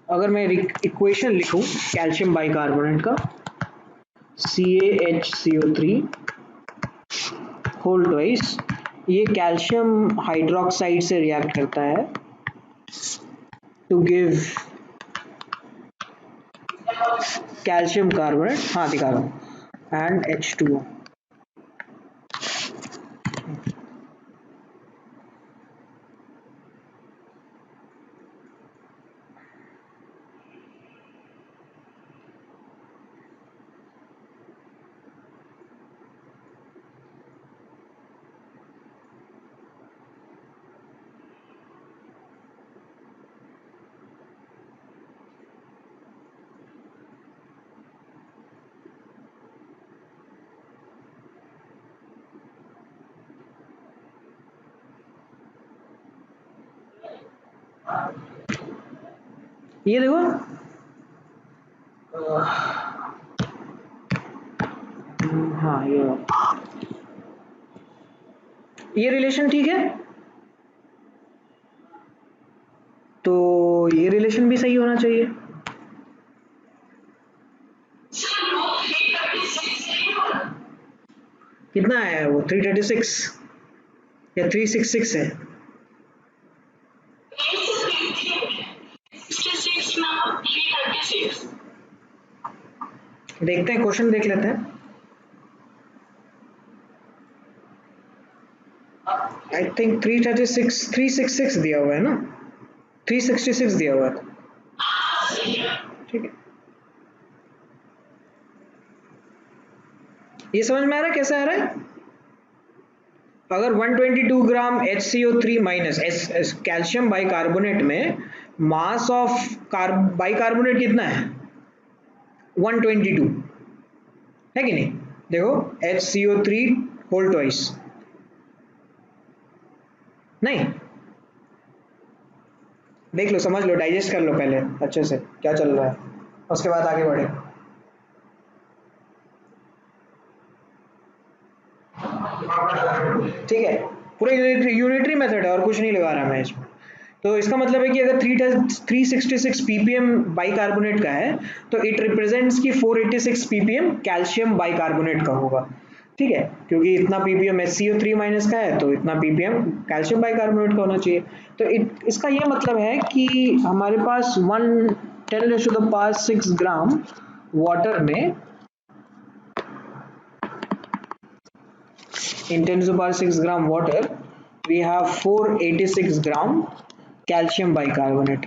अगर मैं इक्वेशन लिखूं कैल्शियम बाइकार्बोनेट का, CaHCO3 होल ट्वाइस, ये कैल्शियम हाइड्रोक्साइड से रिएक्ट करता है टू गिव कैल्शियम कार्बोनेट, हाँ दिखा रहा हूँ, एंड H2O। ये देखो, हाँ ये रिलेशन ठीक है, तो ये रिलेशन भी सही होना चाहिए। कितना है वो, 336 या 366 है? देखते हैं, क्वेश्चन देख लेते हैं। आई थिंक 366 दिया हुआ है ना, 366 दिया हुआ है, ठीक है। ये समझ में आ रहा है कैसे आ रहा है? अगर 122 ग्राम HCO3 माइनस कैल्शियम बाइकार्बोनेट में मास ऑफ बाइकार्बोनेट कितना है, 122 है कि नहीं? देखो HCO3 होल ट्वाइस, नहीं देख लो, समझ लो, डाइजेस्ट कर लो पहले अच्छे से क्या चल रहा है, उसके बाद आगे बढ़े। ठीक है, पूरा यूनिटरी मेथड है और कुछ नहीं लगा रहा मैं इसमें। तो इसका मतलब है कि अगर 366 ppm बाइकार्बोनेट का है तो इट रिप्रेजेंट्स कि 486 ppm कैल्शियम बाइकार्बोनेट का होगा, ठीक है, क्योंकि इतना ppm HCO3 माइनस का है तो इतना ppm कैल्शियम बाइकार्बोनेट का होना चाहिए। तो इसका ये मतलब है कि हमारे पास 10⁻⁶ ग्राम वाटर में, in 10⁻⁶ gram water we have 486 gram calcium bicarbonate।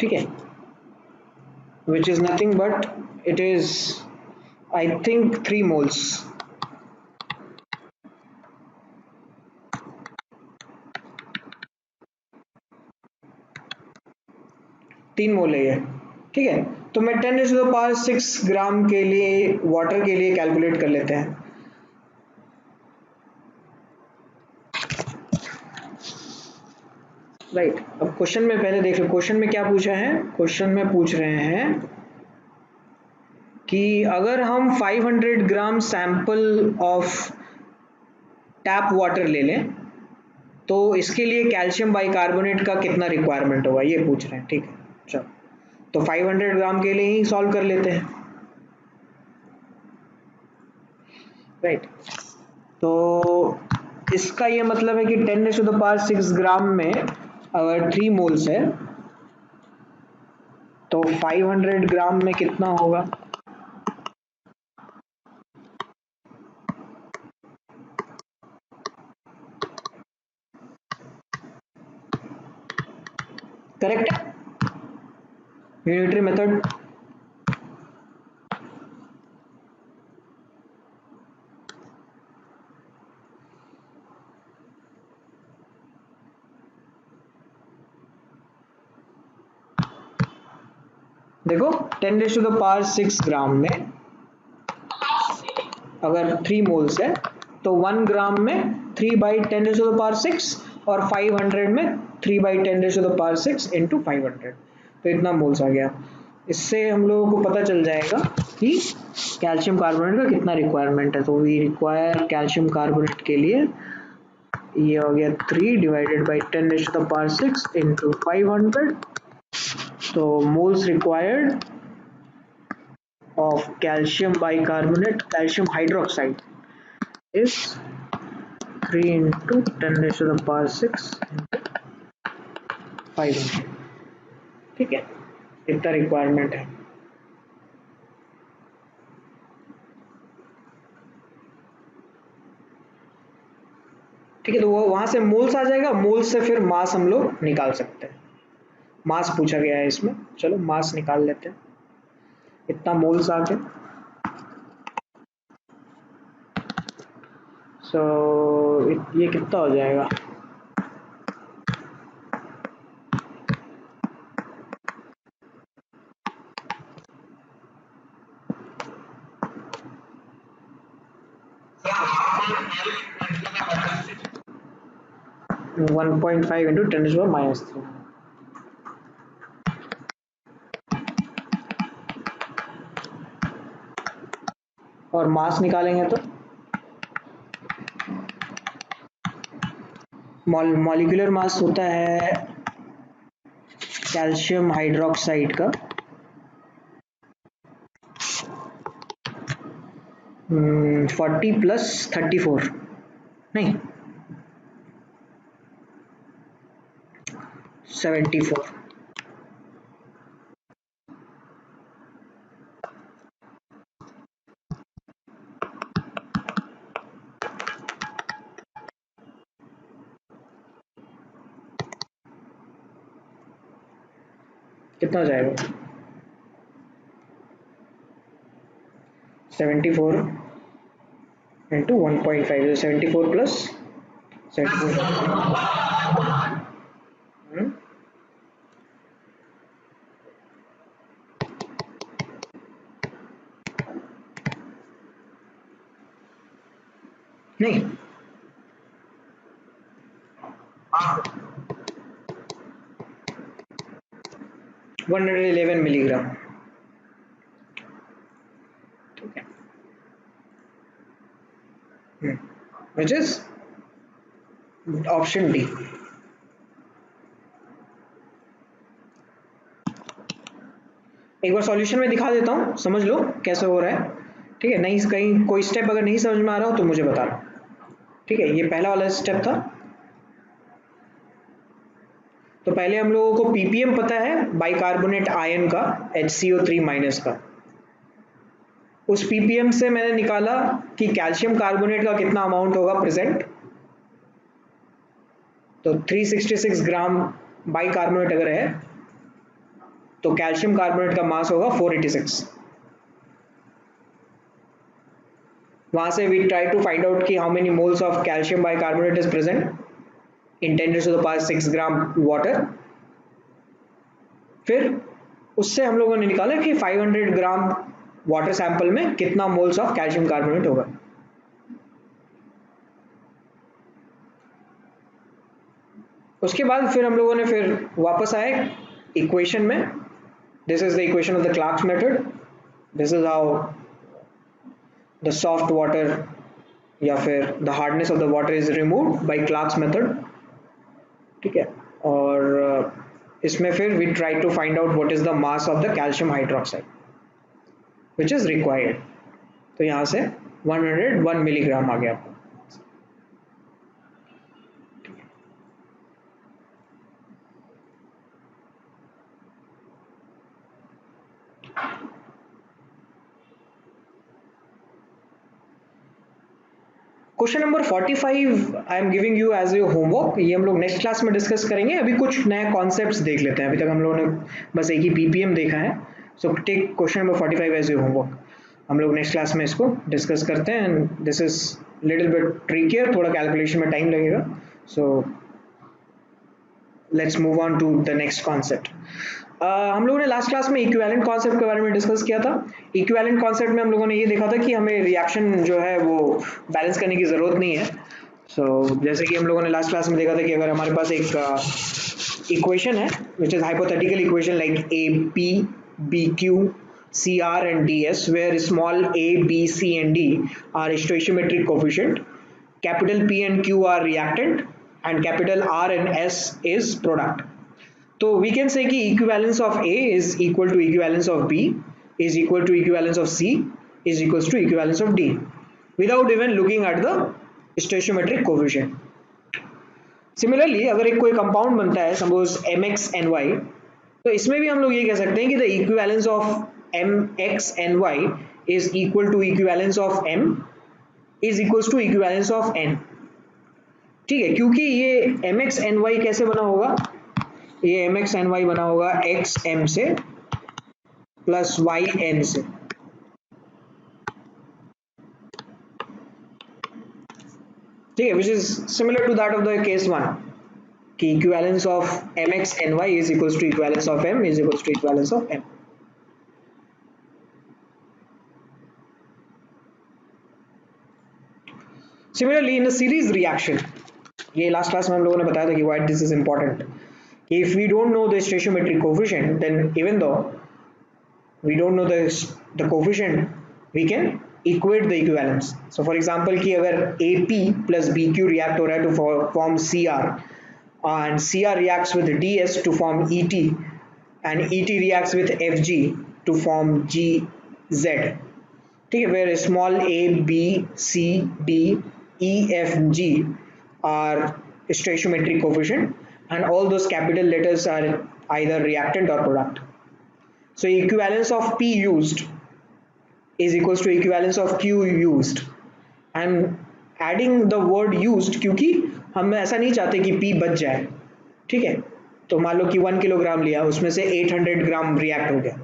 ठीक है, which is nothing but it is I think 3 moles। तीन मोल है ये, ठीक है। तो मैं 10⁻⁶ ग्राम के लिए वाटर के लिए कैलकुलेट कर लेते हैं। राइट, अब क्वेश्चन में पहले देख लो, क्वेश्चन में क्या पूछा है, क्वेश्चन में पूछ रहे हैं कि अगर हम 500 gram sample of tap water ले लें तो इसके लिए कैल्शियम बाइकार्बोनेट का कितना रिक्वायरमेंट होगा, ये पूछ रहे हैं, ठीक है। चलो तो 500 ग्राम के लिए ही सॉल्व कर लेते हैं, राइट। तो इसका ये मतलब है कि 10⁻⁶ ग्राम में अगर 3 मोल्स है तो 500 ग्राम में कितना होगा, करेक्ट है, यूनिटरी मेथड। देखो 10⁻⁶ ग्राम में अगर 3 मोल्स है तो 1 ग्राम में 3/10⁻⁶ और 500 में 3/10⁻⁶ इंटू 500, तो इतना मोल्स आ गया। इससे हम लोगों को पता चल जाएगा कि कैल्शियम कार्बोनेट का कितना रिक्वायरमेंट है। तो वी रिक्वायर कैल्शियम कार्बोनेट के लिए ये हो गया 3/10⁻⁶ इंटू 500, तो moles required of calcium bicarbonate, calcium hydroxide is 3 into 10 raised to the power 6 into 500। ठीक है, इतना रिक्वायरमेंट है। ठीक है, तो वो वहां से मोल्स आ जाएगा, मोल्स से फिर मास हम लोग निकाल सकते हैं। मास पूछा गया है इसमें, चलो मास निकाल लेते हैं। इतना मोल्स आ गए, सो ये कितना हो जाएगा, वन पॉइंट फाइव इंटू 10⁻³ और मास निकालेंगे तो मॉलिक्यूलर मास होता है कैल्शियम हाइड्रोक्साइड का 40 प्लस 34, नहीं 74। कितना हो जाएगा, 74 इंटू 1.5, 74 प्लस 74। नहीं 111 मिलीग्राम। ठीक है, which is ऑप्शन डी। एक बार सॉल्यूशन में दिखा देता हूँ, समझ लो कैसे हो रहा है। ठीक है, नहीं कहीं कोई स्टेप अगर नहीं समझ में आ रहा हो तो मुझे बताना। ठीक है, ये पहला वाला स्टेप था। तो पहले हम लोगों को पीपीएम पता है बाइकार्बोनेट आयन का, HCO3 माइनस का। उस पीपीएम से मैंने निकाला कि कैल्शियम कार्बोनेट का कितना अमाउंट होगा प्रेजेंट। तो 366 ग्राम बाइकार्बोनेट अगर है तो कैल्शियम कार्बोनेट का मास होगा 486। वहां से we try to find out कि how many moles of calcium bicarbonate is present in 10⁻⁶ gram water. फिर उससे हम लोगों ने निकाला कि 500 ग्राम वाटर सैंपल में कितना मोल्स ऑफ कैल्शियम कार्बोनेट होगा। उसके बाद फिर हम लोगों ने फिर वापस आए इक्वेशन में। This is the equation of the Clark's method. This is how the soft water या फिर the hardness of the water is removed by Clark's method. ठीक है, और इसमें फिर we try to find out what is the mass of the calcium hydroxide which is required. तो यहाँ से 101 मिलीग्राम आ गया। Question number 45 I am giving you as a homework. ये हम लोग नेक्स्ट क्लास में डिस्कस करेंगे। अभी कुछ नए कॉन्सेप्ट्स देख लेते हैं। अभी तक हम लोगों ने बस एक ही पीपीएम देखा है। So take question number 45 as a homework. हम लोग नेक्स्ट क्लास में इसको डिस्कस करते हैं। This is little bit trickier, थोड़ा कैलकुलेशन में टाइम लगेगा। So let's move on to the next concept. हम लोगों ने लास्ट क्लास में इक्विवेलेंट कॉन्सेप्ट के बारे में डिस्कस किया था। इक्विवेलेंट कॉन्सेप्ट में हम लोगों ने ये देखा था कि हमें रिएक्शन जो है वो बैलेंस करने की ज़रूरत नहीं है। जैसे कि हम लोगों ने लास्ट क्लास में देखा था कि अगर हमारे पास एक इक्वेशन है which is hypothetical equation like A P B Q C R and D S where small a b c and d are stoichiometric coefficient, capital P and Q are reactant and capital R and S is product. तो we can say कि equivalence of A is equal to equivalence of B is equal to equivalence of C is equals to equivalence of D without even looking at the stoichiometric coefficient. Similarly अगर एक कोई compound बनता है suppose MXNY, तो इसमें भी हम लोग ये कह सकते हैं कि the equivalence of MXNY is equal to equivalence of M is equals to equivalence of N। ठीक है, क्योंकि ये MXNY कैसे बना होगा, ये MXNY बना होगा XM से प्लस YN से। ठीक है, which is similar to that of the case 1 कि equivalence of MXNY is equals to equivalence of M is equals to equivalence of M। Similarly, in a series reaction, ये last class में हम लोगों ने बताया था कि why this is important. If we don't know the stoichiometric coefficient, then even though we don't know the coefficient, we can equate the equivalence. So for example कि अगर AP plus BQ react हो रहा है to form CR and CR reacts with DS to form ET and ET reacts with FG to form GZ. ठीक है, where small a, b, c, d, e, f, g are stoichiometric coefficient and all those capital letters are either reactant or product. So equivalence of P used is equals to equivalence of Q used. I'm adding the word used क्योंकि हम ऐसा नहीं चाहते कि P बच जाए। ठीक है, तो मान लो कि 1 किलोग्राम लिया, उसमें से 800 ग्राम रिएक्ट हो गया,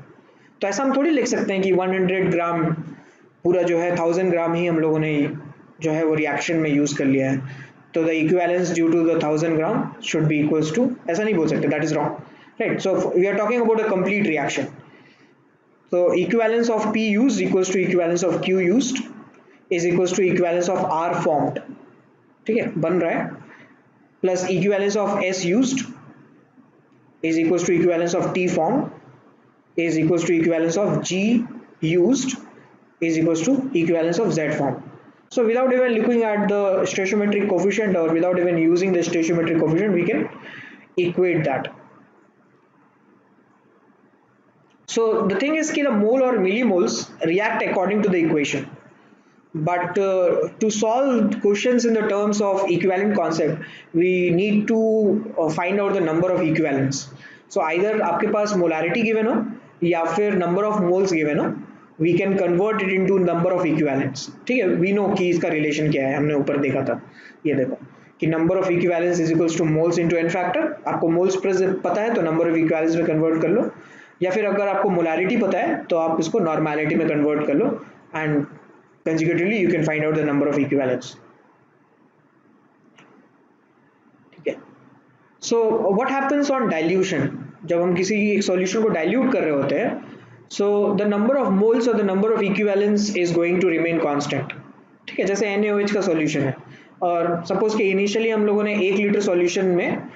तो ऐसा हम थोड़ी लिख सकते हैं कि 100 ग्राम पूरा जो है 1000 ग्राम ही हम लोगों ने जो है वो रिएक्शन में यूज कर लिया है, तो the equivalence due to the 1000 gram should be equals to, ऐसा नहीं बोल सकते, that is wrong, right. So we are talking about a complete reaction, so equivalence of P used equals to equivalence of Q used is equals to equivalence of R formed, ठीक है बन रहा है, plus equivalence of S used is equals to equivalence of T formed is equals to equivalence of G used is equals to equivalence of Z formed. So without even looking at the stoichiometric coefficient or without even using the stoichiometric coefficient, we can equate that. So the thing is that the mole or millimoles react according to the equation, but to solve questions in the terms of equivalent concept, we need to find out the number of equivalents. So either आपके पास molarity given हो या फिर number of moles given हो, we can convert it into number of equivalents. ठीक है, we know कि इसका relation क्या है, हमने ऊपर देखा था, ये देखो कि number of equivalents is equals to moles into n factor। आपको moles पता है तो number of equivalents में convert कर लो, या फिर अगर आपको molarity पता है तो आप इसको normality में convert कर लो and consecutively you can find out the number of equivalents. ठीक है, so what happens on dilution, जब हम किसी एक solution को dilute कर रहे होते हैं, so the number of moles or the number of equivalents is going to remain constant। ठीक है, जैसे NaOH का solution है और suppose कि initially हम लोगों ने 1 लीटर solution में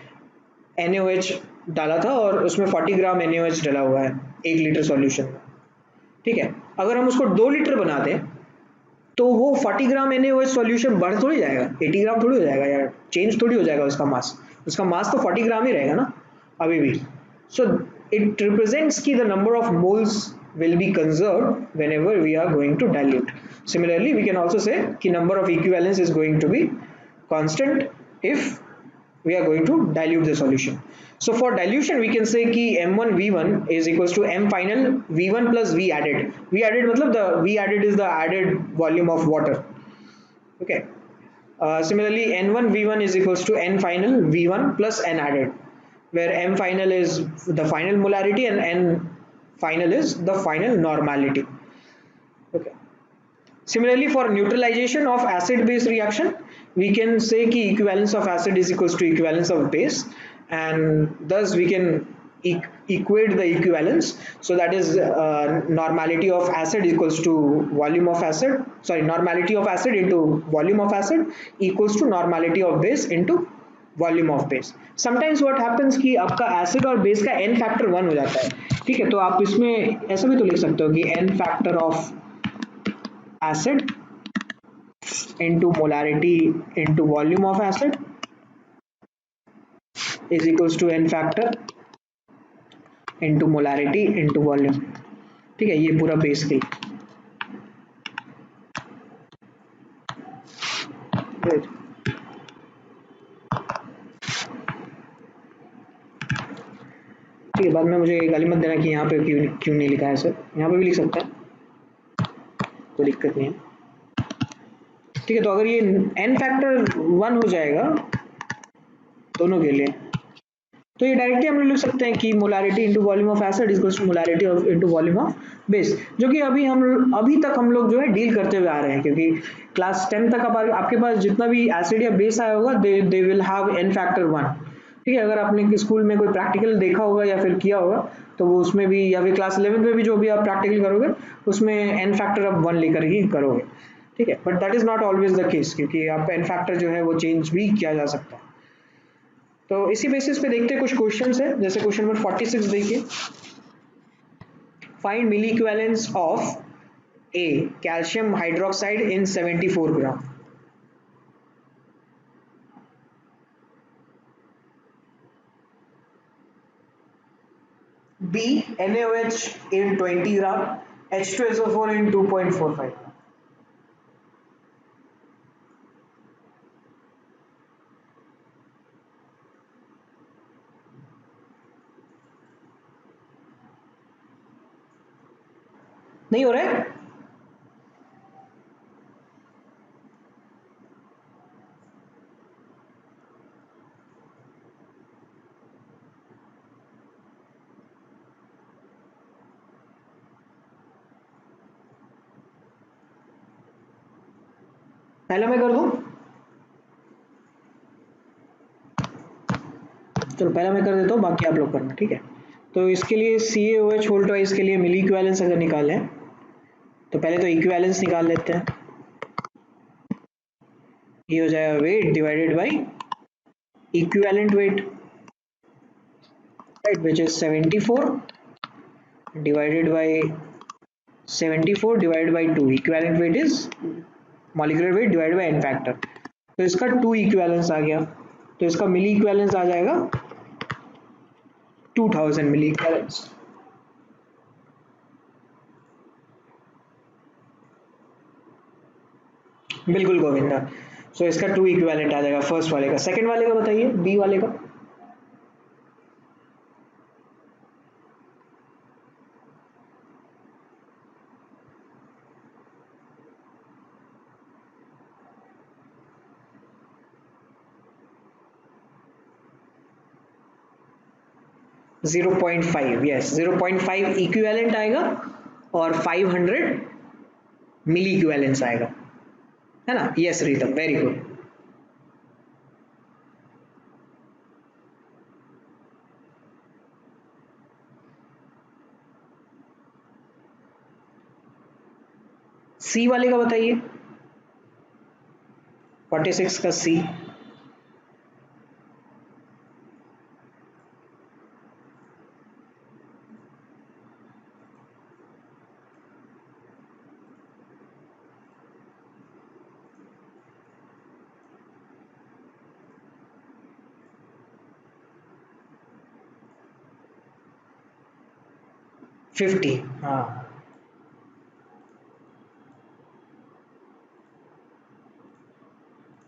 NaOH डाला था और उसमें 40 ग्राम NaOH डाला हुआ है 1 लीटर सॉल्यूशन में। ठीक है, अगर हम उसको 2 लीटर बना दें तो वो 40 ग्राम NaOH सॉल्यूशन बढ़ थोड़ी जाएगा, 80 ग्राम थोड़ी हो जाएगा यार, चेंज थोड़ी हो जाएगा उसका मास तो 40 ग्राम ही रहेगा ना अभी भी। सो इट रिप्रेजेंट्स कि the number of moles will be conserved whenever we are going to dilute. Similarly, we can also say कि number of equivalents is going to be constant if we are going to dilute the solution. So for dilution we can say कि M1 V1 is equals to M final V1 plus V added. V added मतलब the V added is the added volume of water. Okay. Similarly N1 V1 is equals to N final V1 plus N added, where M final is the final molarity and N final is the final normality. Okay. Similarly, for neutralization of acid-base reaction, we can say कि equivalence of acid is equals to equivalence of base, and thus we can equate the equivalence. So that is normality of acid equals to volume of acid. Sorry, normality of acid into volume of acid equals to normality of base into volume of base. Sometimes what happens कि आपका acid और base का n factor 1 हो जाता है। ठीक है, तो आप इसमें ऐसा भी तो लिख सकते हो कि n factor of acid into molarity into volume of acid is equals to n factor into molarity into volume। ठीक है, ये पूरा बेस गई। Great. ठीक है, बाद में मुझे गाली मत देना कि यहाँ पे क्यों क्यों नहीं लिखा है सर, यहाँ पे भी लिख सकता है, कोई दिक्कत नहीं है। ठीक है, तो अगर ये n फैक्टर 1 हो जाएगा दोनों के लिए, तो ये डायरेक्टली हम लोग लिख सकते हैं कि molarity into volume of acid equals to molarity of into volume of base, जो कि अभी तक हम लोग जो है डील करते हुए आ रहे हैं, क्योंकि क्लास 10 तक आपके पास जितना भी एसिड या बेस आया होगा they will have n factor 1। ठीक है, अगर आपने स्कूल में कोई प्रैक्टिकल देखा होगा या फिर किया होगा तो वो उसमें भी, या फिर क्लास 11 में भी जो भी आप प्रैक्टिकल करोगे उसमें n फैक्टर आप 1 लेकर ही करोगे। ठीक है, but that is not always the case, क्योंकि आप n फैक्टर जो है वो चेंज भी किया जा सकता है। तो इसी बेसिस पे देखते हैं कुछ क्वेश्चंस है, जैसे क्वेश्चन नंबर 46 देखिए, find milli equivalence of A calcium hydroxide in 74 gram. B NaOH in 20 gram, H2SO4 in 2.45। नहीं हो रहा है? पहले मैं कर दूं? चलो पहले मैं कर देता हूँ, बाकी आप लोग करना, ठीक है। तो इसके लिए CaOH होल ट्वाइस के लिए मिली इक्विवेलेंस अगर निकालें तो पहले तो इक्विवेलेंस निकाल लेते हैं। ये हो जाएगा weight divided by equivalent weight, right, which is 74 divided by 74 divided by 2, equivalent weight is molecular weight divided by n factor। तो इसका 2 इक्विवेलेंस आ गया, तो इसका मिली इक्विवेलेंस आ जाएगा 2000 मिली इक्विवेलेंस। बिल्कुल गोविंदा, सो इसका 2 इक्विवेलेंट आ जाएगा फर्स्ट वाले का। सेकंड वाले का बताइए, बी वाले का। Zero point five, yes 0.5 equivalent आएगा और 500 मिली इक्विवेलेंस आएगा, है ना? Yes Ritam, very good. C वाले का बताइए, 46 का सी। फिफ्टी, हाँ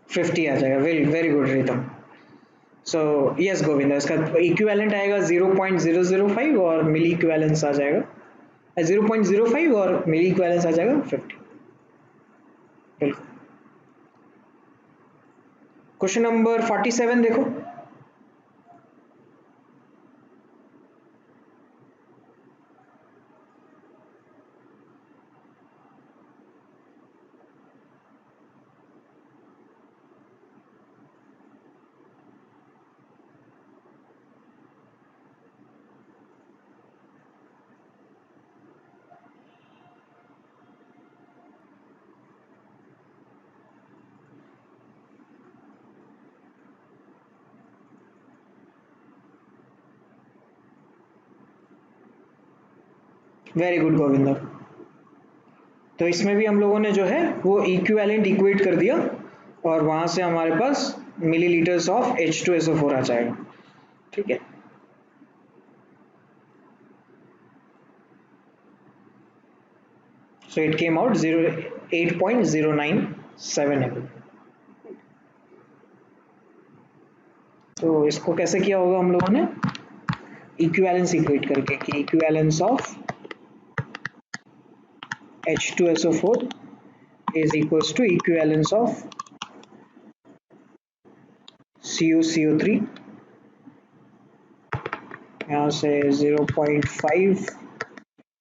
50 आ जाएगा, very very good Ritam. So yes Govinda, इसका इक्विवेलेंट आएगा 0.005 और मिली इक्विवेलेंस आ जाएगा 0.05 और मिली इक्विवेलेंस आ जाएगा 50। बिल्कुल। क्वेश्चन नंबर 47 देखो, वेरी गुड गोविंदा। तो इसमें भी हम लोगों ने जो है वो इक्विवेलेंट इक्वेट कर दिया और वहां से हमारे पास मिलीलीटर्स ऑफ H2SO4 आ जाएगा, ठीक है। So it came out 8.097 ml। तो इसको कैसे किया होगा हम लोगों ने, इक्विवेलेंस इक्वेट करके कि equivalence of H2SO4 is equals to equivalence of CuCO3, यहाँ से 0.5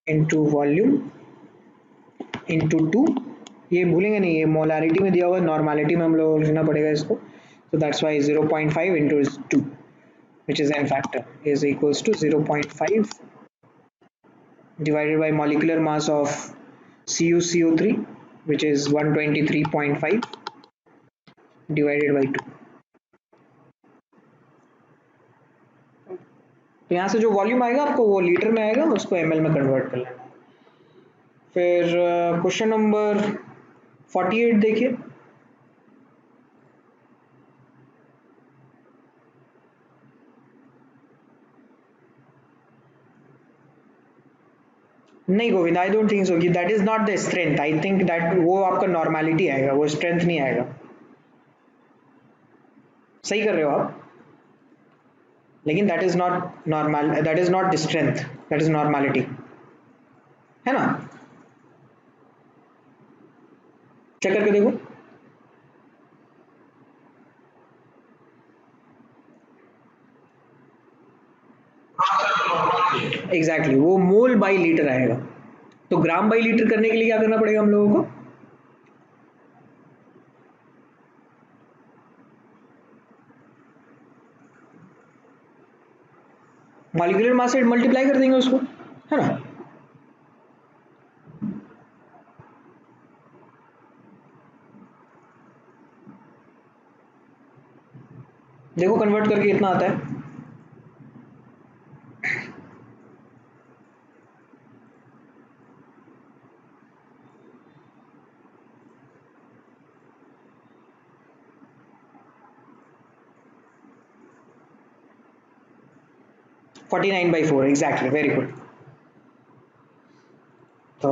इंटू वॉल्यूम इंटू 2, ये भूलेंगे नहीं, ये मोलारिटी में दिया हुआ है, नॉर्मालिटी में हम लोग को लिखना पड़ेगा इसको, so that's why 0.5 into 2 which is n factor is equals to 0.5 divided by molecular mass of CuCO3 which is 123.5 divided by 2. तो यहाँ से जो वॉल्यूम आएगा आपको वो लीटर में आएगा, उसको ml में कन्वर्ट कर लेना है। फिर क्वेश्चन नंबर 48 देखिए, नहीं Govind, I don't think so कि that is not the strength, I think that वो आपका नॉर्मेलिटी आएगा, वो स्ट्रेंथ नहीं आएगा। सही कर रहे हो आप, लेकिन that is not normal, that is not strength, that is normality, है ना? चेक करके देखो। एग्जैक्टली वो मोल बाई लीटर आएगा। तो ग्राम बाई लीटर करने के लिए क्या करना पड़ेगा हम लोगों को, मॉलिक्यूलर मास से मल्टीप्लाई कर देंगे उसको, है ना? देखो कन्वर्ट करके कितना आता है, (49/4) एग्जैक्टली, वेरी गुड। तो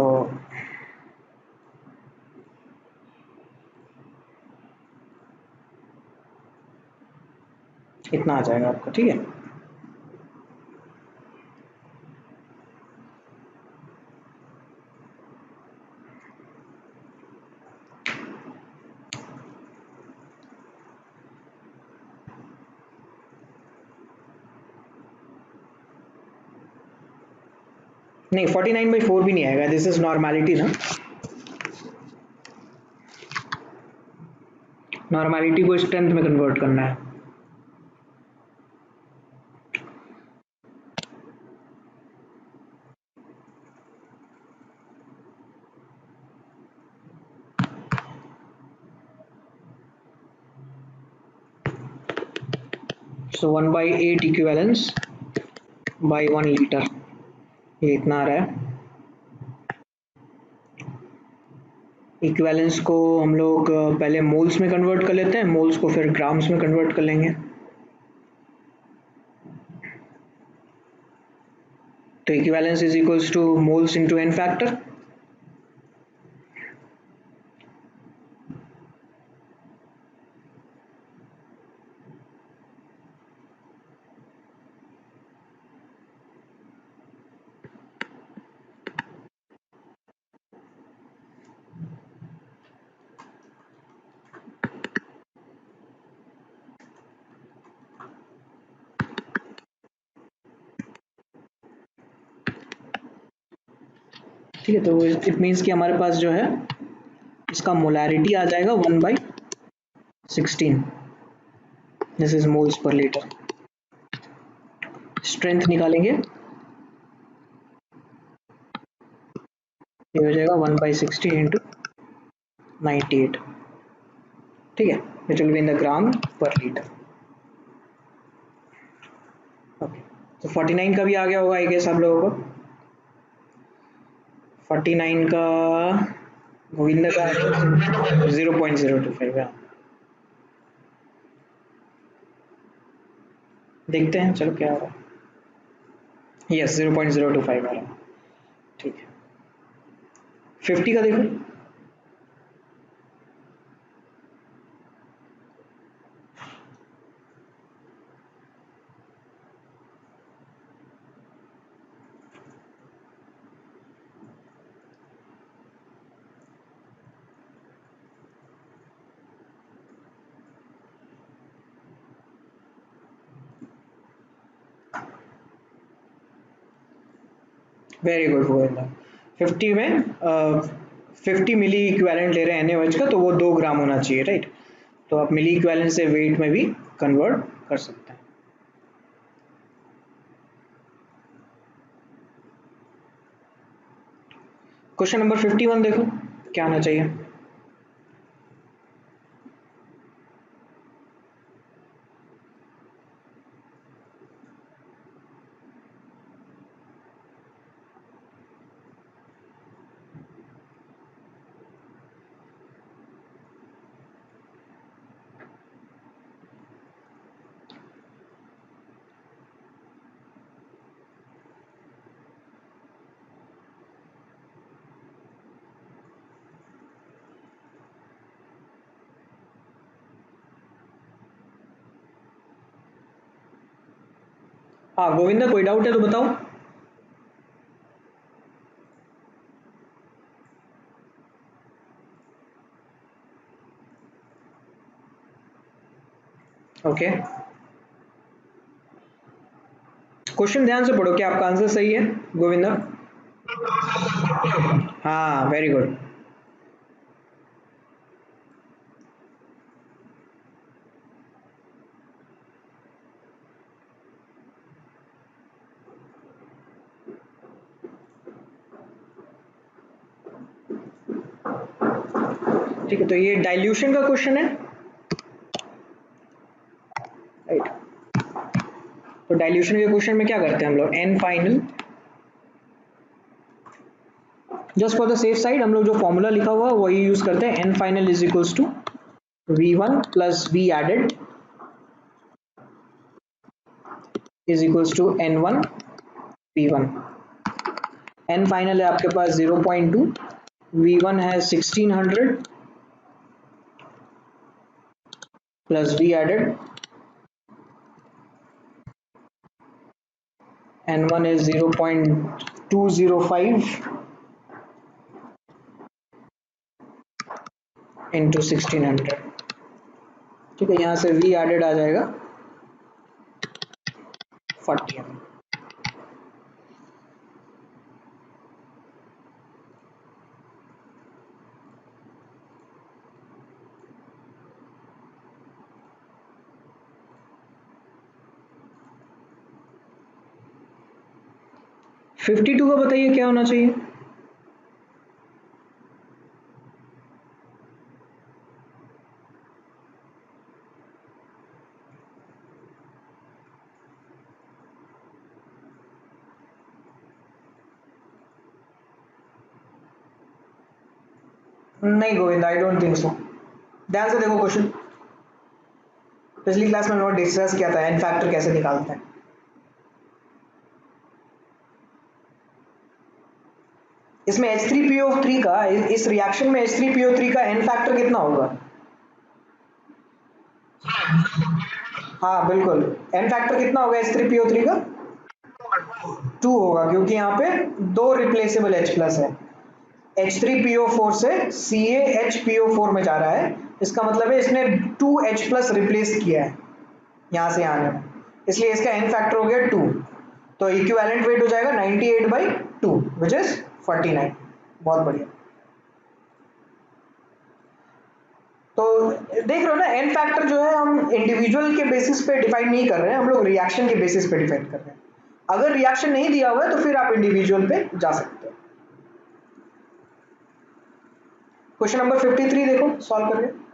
इतना आ जाएगा आपका, ठीक है। नहीं 49/4 भी नहीं आएगा, दिस इज नॉर्मेलिटी ना, नॉर्मेलिटी को स्ट्रेंथ में कन्वर्ट करना है। So 1/8 इक्विवेलेंस बाई 1 लीटर, ये इतना आ रहा है। इक्विवेलेंस को हम लोग पहले मोल्स में कन्वर्ट कर लेते हैं, मोल्स को फिर ग्राम्स में कन्वर्ट कर लेंगे। तो equivalence is equals two moles into n factor, ठीक है। तो इट मीन्स कि हमारे पास जो है इसका मोलैरिटी आ जाएगा 1/16, this is moles per litre. Strength निकालेंगे, ये हो जाएगा 1/60 इंटू 98, ठीक है, which will be in the gram per litre. Okay, तो 49 का भी आ गया होगा आई गेस आप लोगों को। 49 का गोविंद का 0.025 है, देखते हैं चलो क्या हो रहा है। यस 0.025 आ रहा है, ठीक है। 50 का देखो, वेरी गुड गोविंदा। 50 में 50 मिली इक्विवेलेंट ले रहे हैं NaOH का, तो वो 2 ग्राम होना चाहिए, राइट। तो आप मिली इक्विवेलेंट से वेट में भी कन्वर्ट कर सकते हैं। क्वेश्चन नंबर 51 देखो क्या आना चाहिए। हाँ गोविंदा, कोई डाउट है तो बताओ। ओके, क्वेश्चन ध्यान से पढ़ो, क्या आपका आंसर सही है गोविंदा? हाँ वेरी गुड। ठीक है, तो ये डाइल्यूशन का क्वेश्चन है, राइट। तो डाइल्यूशन के क्वेश्चन में क्या करते हैं हम लोग, N final, just for the safe side हम लोग जो फॉर्मूला लिखा हुआ है वही यूज करते हैं। N final is equals to V1 plus V added is equals to N1 P1। N final है आपके पास 0.2, V1 है 1600 plus V added, N1 is 0.205 into 1600। ठीक है, यहाँ से V एडेड आ जाएगा 40 ml। फिफ्टी टू का बताइए क्या होना चाहिए। नहीं गोविंद, आई डोंट थिंक सो। ध्यान से देखो क्वेश्चन, पिछली क्लास में हमने डिस्कस किया था एन फैक्टर कैसे निकालते हैं। इसमें H3PO3 का, इस रिएक्शन में H3PO3 का एन फैक्टर कितना होगा? हाँ बिल्कुल, एन फैक्टर कितना होगा H3PO3 का? 2 होगा, क्योंकि यहाँ पे दो रिप्लेसेबल H प्लस है। H3PO4 से CaHPO4 में जा रहा है, इसका मतलब है इसने 2H प्लस रिप्लेस किया है यहाँ से आने में, इसलिए इसका एन फैक्टर हो गया 2। तो इक्विवेलेंट वेट हो जाएगा 98/2 विच इज 49। बहुत बढ़िया। तो देख रहे हो ना, एन फैक्टर जो है हम इंडिविजुअल के बेसिस पे डिफाइन नहीं कर रहे हैं, हम लोग रिएक्शन के बेसिस पे डिफाइन कर रहे हैं। अगर रिएक्शन नहीं दिया हुआ है तो फिर आप इंडिविजुअल पे जा सकते हो। क्वेश्चन नंबर 53 देखो सॉल्व करके।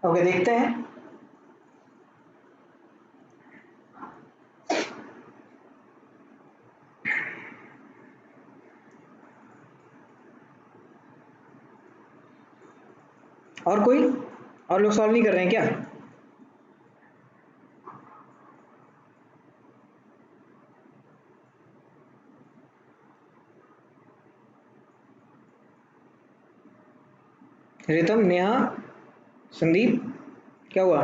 ओके, देखते हैं। और कोई और लोग सॉल्व नहीं कर रहे हैं क्या? रितम, नेहा, संदीप, क्या हुआ?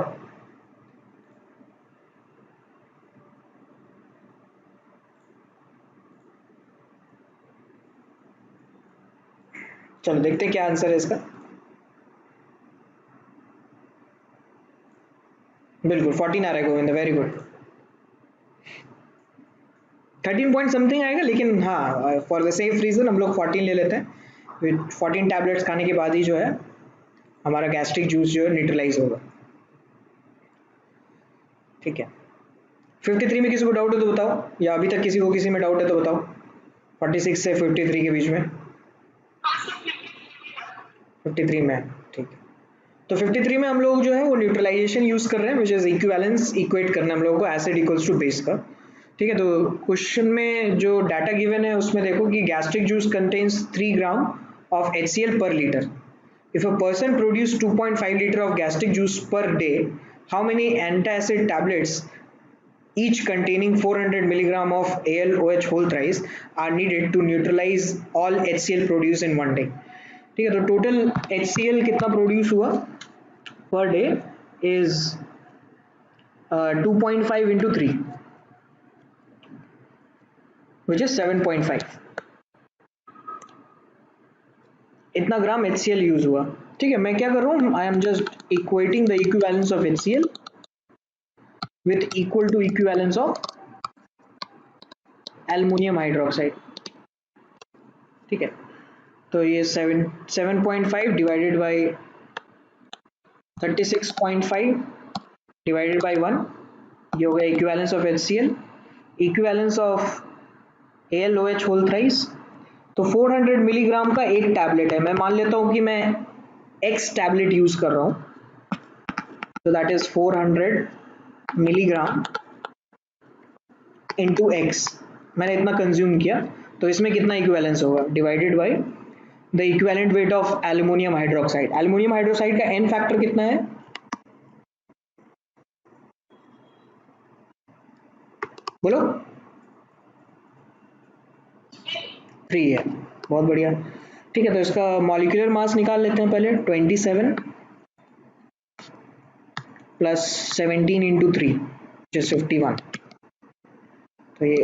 चलो देखते हैं क्या आंसर है इसका। बिल्कुल 14 आ रहा है Govind, very good. 13 point something आएगा, लेकिन हाँ, फॉर द सेफ रीजन हम लोग 14 ले लेते हैं। विद 14 टैबलेट्स खाने के बाद ही जो है हमारा गैस्ट्रिक जूस जो है न्यूट्रलाइज होगा। ठीक है। 53 में किसी को डाउट है तो बताओ, या अभी तक किसी को किसी में डाउट है तो बताओ। 46 से 53 के बीच में। 53 में है, ठीक है। तो 53 में हम लोग जो है वो न्यूट्रलाइजेशन यूज कर रहे हैं, विच इज इक्विवेलेंस, इक्वेट करना है हम लोगों को एसिड इक्वल्स टू बेस का। ठीक है, तो क्वेश्चन में जो डाटा गिवन है उसमें देखो कि gastric juice contains 3 gram of HCl per liter. If a person produce 2.5 liter of gastric juice per day, how many antacid tablets each containing 400 milligram of ALOH whole thrice are needed to neutralize all HCl produced in one day? ठीक है, तो total HCl कितना produce हुआ per day is 2.5 into 3, which is 7.5. इतना ग्राम HCl use हुआ। ठीक है, मैं क्या कर रहा हूँ, I am just equating the equivalence of HCl with equal to equivalence of aluminium hydroxide. ठीक है, तो ये 7.5 डिवाइडेड बाई 36.5 डिवाइडेड बाई 1, ये हो गया equivalence of HCl। Equivalence of ALOH whole thrice, तो 400 मिलीग्राम का एक टैबलेट है। मैं मान लेता हूँ कि मैं X टैबलेट यूज कर रहा हूँ, तो that is 400 milligram into X। मैंने इतना कंज्यूम किया, तो इसमें कितना इक्विवेलेंस होगा, divided by the equivalent weight of aluminium hydroxide. Aluminium hydroxide का N फैक्टर कितना है, बोलो। 3 है, बहुत बढ़िया। ठीक है, तो इसका मॉलिक्यूलर मास निकाल लेते हैं पहले। 27 प्लस 17 इंटू 3 जस्ट 51, तो ये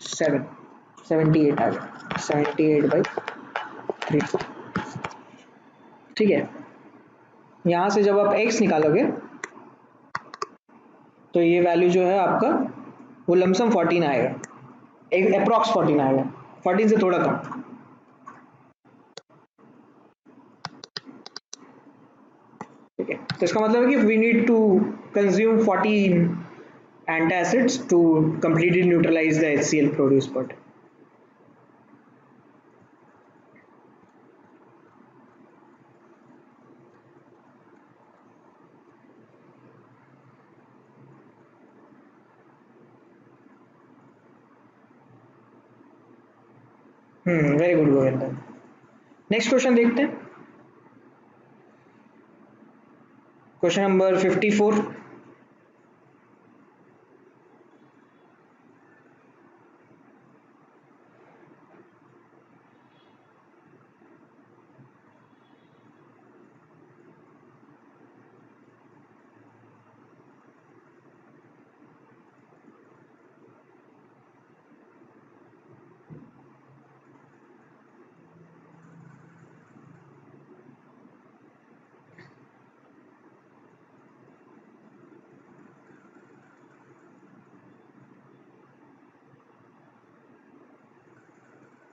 78 आ गया, 78/3। ठीक है, यहाँ से जब आप x निकालोगे तो ये वैल्यू जो है आपका वो लमसम 14 आएगा, एक अप्रॉक्स 14 आएगा, 14 से थोड़ा कम। ठीक है, तो इसका मतलब है कि we need to consume 14 antacids to completely neutralize the HCl produced per day. Very good Govind. Next question देखते हैं, क्वेश्चन नंबर 54।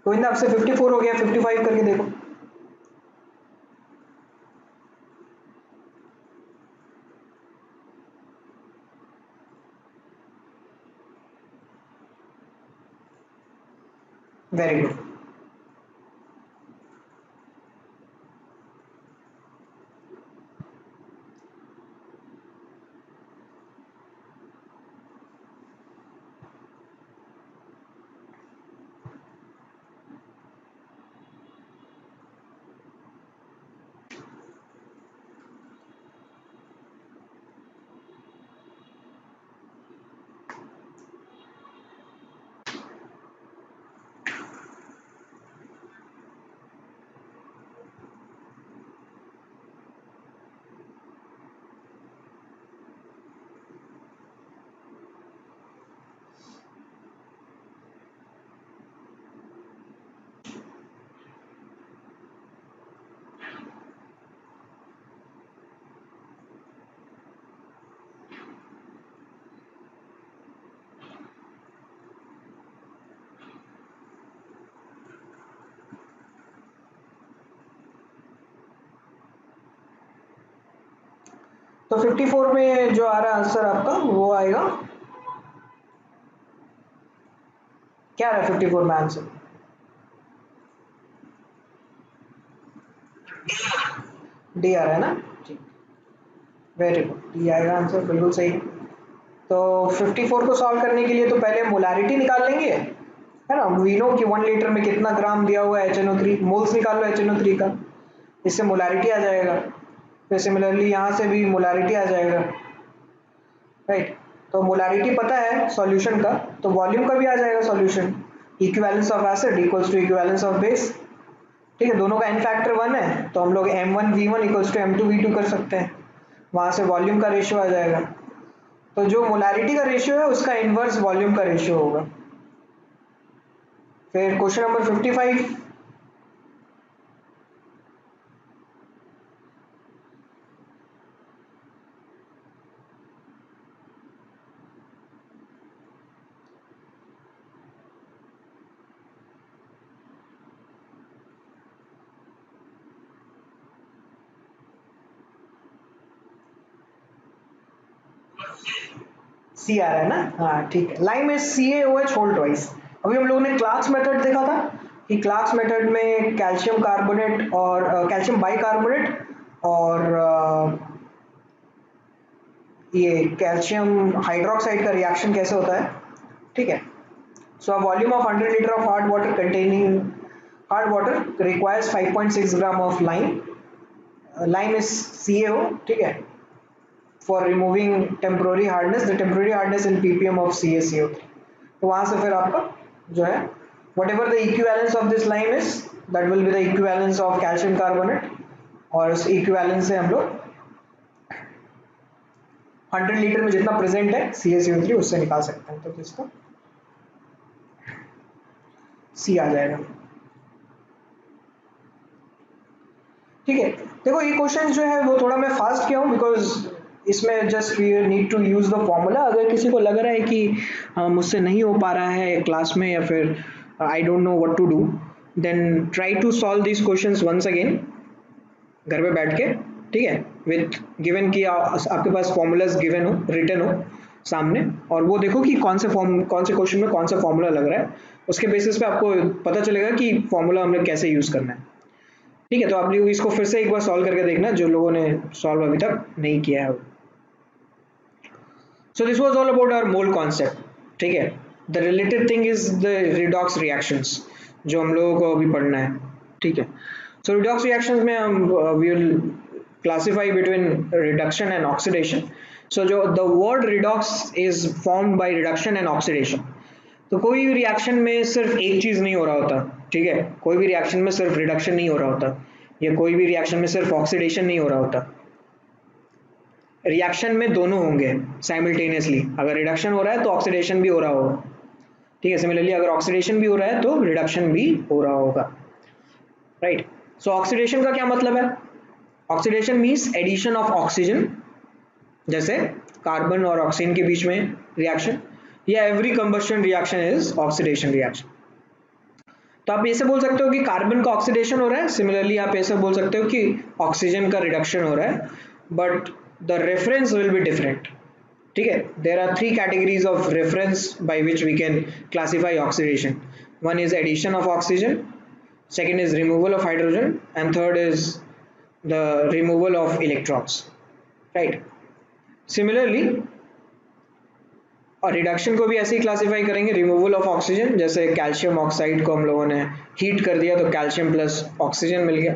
गोविंद आपसे 54 हो गया, 55 करके देखो। Very good. तो 54 में जो आ रहा है आंसर आपका वो आएगा, क्या आ रहा है 54 में आंसर? डी आ रहा है ना? ठीक, वेरी गुड, डी आएगा आंसर, बिल्कुल सही। तो 54 को सॉल्व करने के लिए तो पहले मोलारिटी निकाल लेंगे, है ना। वी नो कि 1 लीटर में कितना ग्राम दिया हुआ है HNO3, मोल्स निकाल लो HNO3 का, इससे मोलारिटी आ जाएगा। फिर सिमिलरली यहाँ से भी मोलारिटी आ जाएगा, राइट। तो मोलारिटी पता है सॉल्यूशन का, तो वॉल्यूम का भी आ जाएगा solution. Equivalence of acid equals to equivalence of base, ठीक है। दोनों का n फैक्टर 1 है, तो हम लोग M1V1 इक्वल्स टू M2V2 कर सकते हैं, वहाँ से वॉल्यूम का रेशियो आ जाएगा। तो जो मोलारिटी का रेशियो है उसका इनवर्स वॉल्यूम का रेशियो होगा। फिर क्वेश्चन नंबर 55, सी आ रहा है ना? हाँ ठीक है। Lime is CaOH whole twice. अभी हम लोगों ने क्लार्क्स मेथड देखा था कि क्लार्क्स मेथड में कैल्शियम कार्बोनेट और कैल्शियम बाइकार्बोनेट और ये कैल्शियम हाइड्रोक्साइड का रिएक्शन कैसे होता है, ठीक है। So a volume of 100 litre of hard water containing hard water requires 5.6 gram of lime, lime is CaO, ठीक है। For removing temporary hardness, the temporary hardness in ppm of CaCO3, तो वहां से फिर आपका जो है whatever the equivalence of this lime is, that will be the equivalence of calcium carbonate, और इस equivalence से हम लोग 100 लीटर में जितना प्रेजेंट है CaCO3 उससे निकाल सकते हैं, तो किसका C आ जाएगा, ठीक है। देखो ये क्वेश्चन जो है वो थोड़ा मैं फास्ट किया हूँ बिकॉज इसमें just we need to use the formula. अगर किसी को लग रहा है कि मुझसे नहीं हो पा रहा है क्लास में या फिर I don't know what to do, then try to solve this questions once again घर पे बैठ के, ठीक है, विथ गिवन कि आपके पास फॉर्मूलाज गिवन हो, रिटन हो सामने, और वो देखो कि कौन से क्वेश्चन में कौन सा फॉर्मूला लग रहा है, उसके बेसिस पे आपको पता चलेगा कि फॉर्मूला हमने कैसे यूज करना है, ठीक है। तो आप लोग इसको फिर से एक बार सॉल्व करके देखना जो लोगों ने सॉल्व अभी तक नहीं किया है। So this was all about our mole concept, ठीक है। The related thing is the redox reactions जो हम लोगों को अभी पढ़ना है, ठीक है। सो रिडॉक्स रिएक्शंस में हम we will classify between reduction and oxidation. So जो the word redox is formed by reduction and oxidation, तो कोई भी रिएक्शन में सिर्फ एक चीज नहीं हो रहा होता, ठीक है। कोई भी रिएक्शन में सिर्फ रिडक्शन नहीं हो रहा होता, या कोई भी रिएक्शन में सिर्फ ऑक्सीडेशन नहीं हो रहा होता। रिएक्शन में दोनों होंगे साइमल्टेनियसली, अगर रिडक्शन हो रहा है तो ऑक्सीडेशन भी हो रहा होगा, ठीक है। सिमिलरली अगर ऑक्सीडेशन भी हो रहा है तो रिडक्शन भी हो रहा होगा, राइट। सो ऑक्सीडेशन का क्या मतलब है? Oxidation means addition of oxygen, जैसे कार्बन और ऑक्सीजन के बीच में रिएक्शन, या every combustion reaction is oxidation reaction. तो आप ऐसे बोल सकते हो कि कार्बन का ऑक्सीडेशन हो रहा है, सिमिलरली आप ऐसे बोल सकते हो कि ऑक्सीजन का रिडक्शन हो रहा है, but the reference will be different, ठीक है। There are 3 categories of reference by which we can classify oxidation. One is addition of oxygen, second is removal of hydrogen, and third is the removal of electrons, right? Similarly और reduction को भी ऐसे ही classify करेंगे, removal of oxygen, जैसे calcium oxide को हम लोगों ने हीट कर दिया तो कैल्शियम प्लस ऑक्सीजन मिल गया।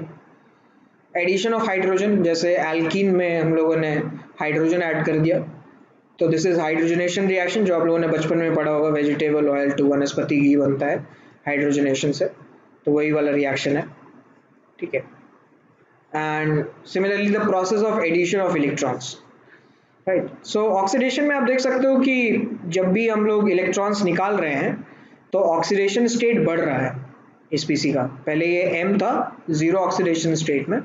एडिशन ऑफ हाइड्रोजन, जैसे एल्कीन में हम लोगों ने हाइड्रोजन ऐड कर दिया, तो दिस इज हाइड्रोजनेशन रिएक्शन, जो आप लोगों ने बचपन में पढ़ा होगा, वेजिटेबल ऑयल टू वनस्पति घी बनता है हाइड्रोजनेशन से, तो वही वाला रिएक्शन है, ठीक है। And similarly the process of addition of electrons, right. So oxidation में आप देख सकते हो कि जब भी हम लोग इलेक्ट्रॉन्स निकाल रहे हैं तो ऑक्सीडेशन स्टेट बढ़ रहा है इस पीसी का। पहले ये m था जीरो ऑक्सीडेशन स्टेट में,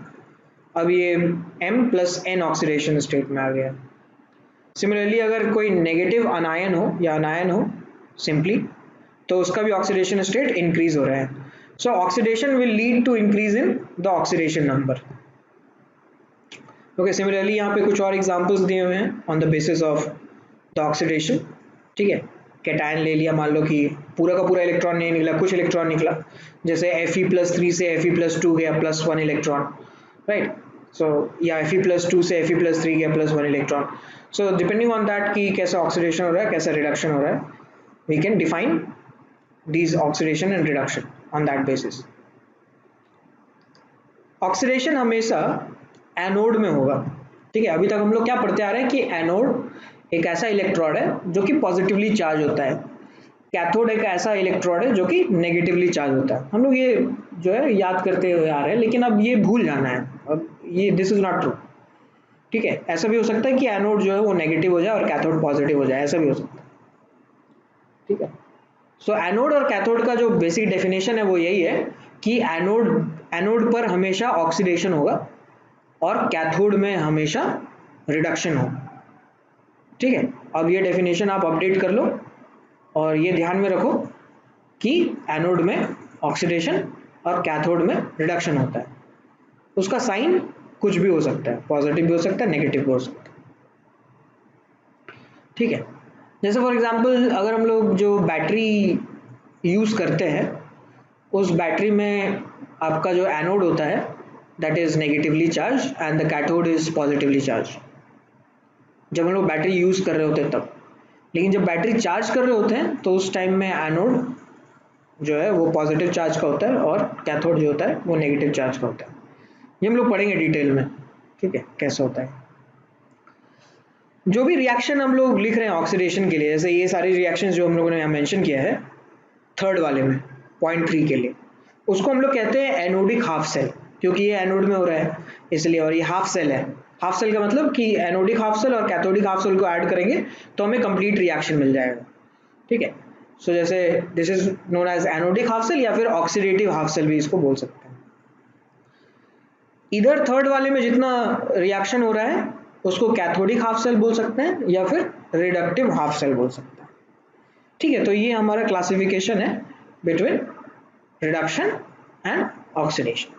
अब ये m plus n oxidation state में आ गया। सिमिलरली अगर कोई नेगेटिव अनायन हो या अनायन हो सिंपली, तो उसका भी ऑक्सीडेशन स्टेट इंक्रीज हो रहा है। So oxidation will lead to increase in the oxidation number, okay, similarly यहाँ पे कुछ और एग्जांपल्स दिए हुए हैं on the basis of the oxidation. ठीक है, कैटायन ले लिया, मान लो कि पूरा का पूरा इलेक्ट्रॉन नहीं निकला, कुछ इलेक्ट्रॉन निकला, जैसे Fe+3 से Fe+2 गया +1 इलेक्ट्रॉन, राइट। सो या Fe+2 से Fe+3 गया +1 electron. So depending on that कि कैसा ऑक्सीडेशन हो रहा है, कैसा रिडक्शन हो रहा है, we can define these oxidation and reduction on that basis. Oxidation हमेशा एनोड में होगा। ठीक है, अभी तक हम लोग क्या पढ़ते आ रहे हैं कि एनोड एक ऐसा इलेक्ट्रोड है जो कि पॉजिटिवली चार्ज होता है, कैथोड एक ऐसा इलेक्ट्रोड है जो कि नेगेटिवली चार्ज होता है। हम लोग ये जो है याद करते हुए आ रहे हैं, लेकिन अब ये भूल जाना है, अब ये दिस इज नॉट ट्रू। ठीक है, ऐसा भी हो सकता है कि एनोड जो है वो नेगेटिव हो जाए और कैथोड पॉजिटिव हो जाए, ऐसा भी हो सकता है। ठीक है, सो एनोड और कैथोड का जो बेसिक डेफिनेशन है वो यही है कि एनोड पर हमेशा ऑक्सीडेशन होगा और कैथोड में हमेशा रिडक्शन हो। ठीक है, अब ये डेफिनेशन आप अपडेट कर लो और ये ध्यान में रखो कि एनोड में ऑक्सीडेशन और कैथोड में रिडक्शन होता है। उसका साइन कुछ भी हो सकता है, पॉजिटिव भी हो सकता है, नेगेटिव भी हो सकता है। ठीक है, जैसे फॉर एग्जांपल अगर हम लोग जो बैटरी यूज करते हैं, उस बैटरी में आपका जो एनोड होता है that is negatively charge and the cathode is positively charge, जब हम लोग बैटरी यूज कर रहे होते हैं तब। लेकिन जब बैटरी चार्ज कर रहे होते हैं तो उस टाइम में एनोड जो है वो पॉजिटिव चार्ज का होता है और कैथोड जो होता है वो नेगेटिव चार्ज का होता है। ये हम लोग पढ़ेंगे डिटेल में, ठीक है, कैसे होता है। जो भी रिएक्शन हम लोग लिख रहे हैं ऑक्सीडेशन के लिए, जैसे ये सारी रिएक्शंस जो हम लोगों ने यहाँ मेंशन किया है थर्ड वाले में 0.3 के लिए, उसको हम लोग कहते हैं एनोडिक हाफ सेल, क्योंकि ये एनोड में हो रहा है इसलिए, और ये हाफ सेल है। हाफ सेल का मतलब कि एनोडिक हाफ सेल और कैथोडिक हाफ सेल को ऐड करेंगे तो हमें कंप्लीट रिएक्शन मिल जाएगा। ठीक है, सो जैसे this is known as anodic half cell या फिर ऑक्सीडेटिव हाफ सेल भी इसको बोल सकते हैं। इधर थर्ड वाले में जितना रिएक्शन हो रहा है उसको कैथोडिक हाफ सेल बोल सकते हैं या फिर रिडक्टिव हाफ सेल बोल सकते हैं। ठीक है, तो ये हमारा क्लासिफिकेशन है बिटवीन रिडक्शन एंड ऑक्सीडेशन।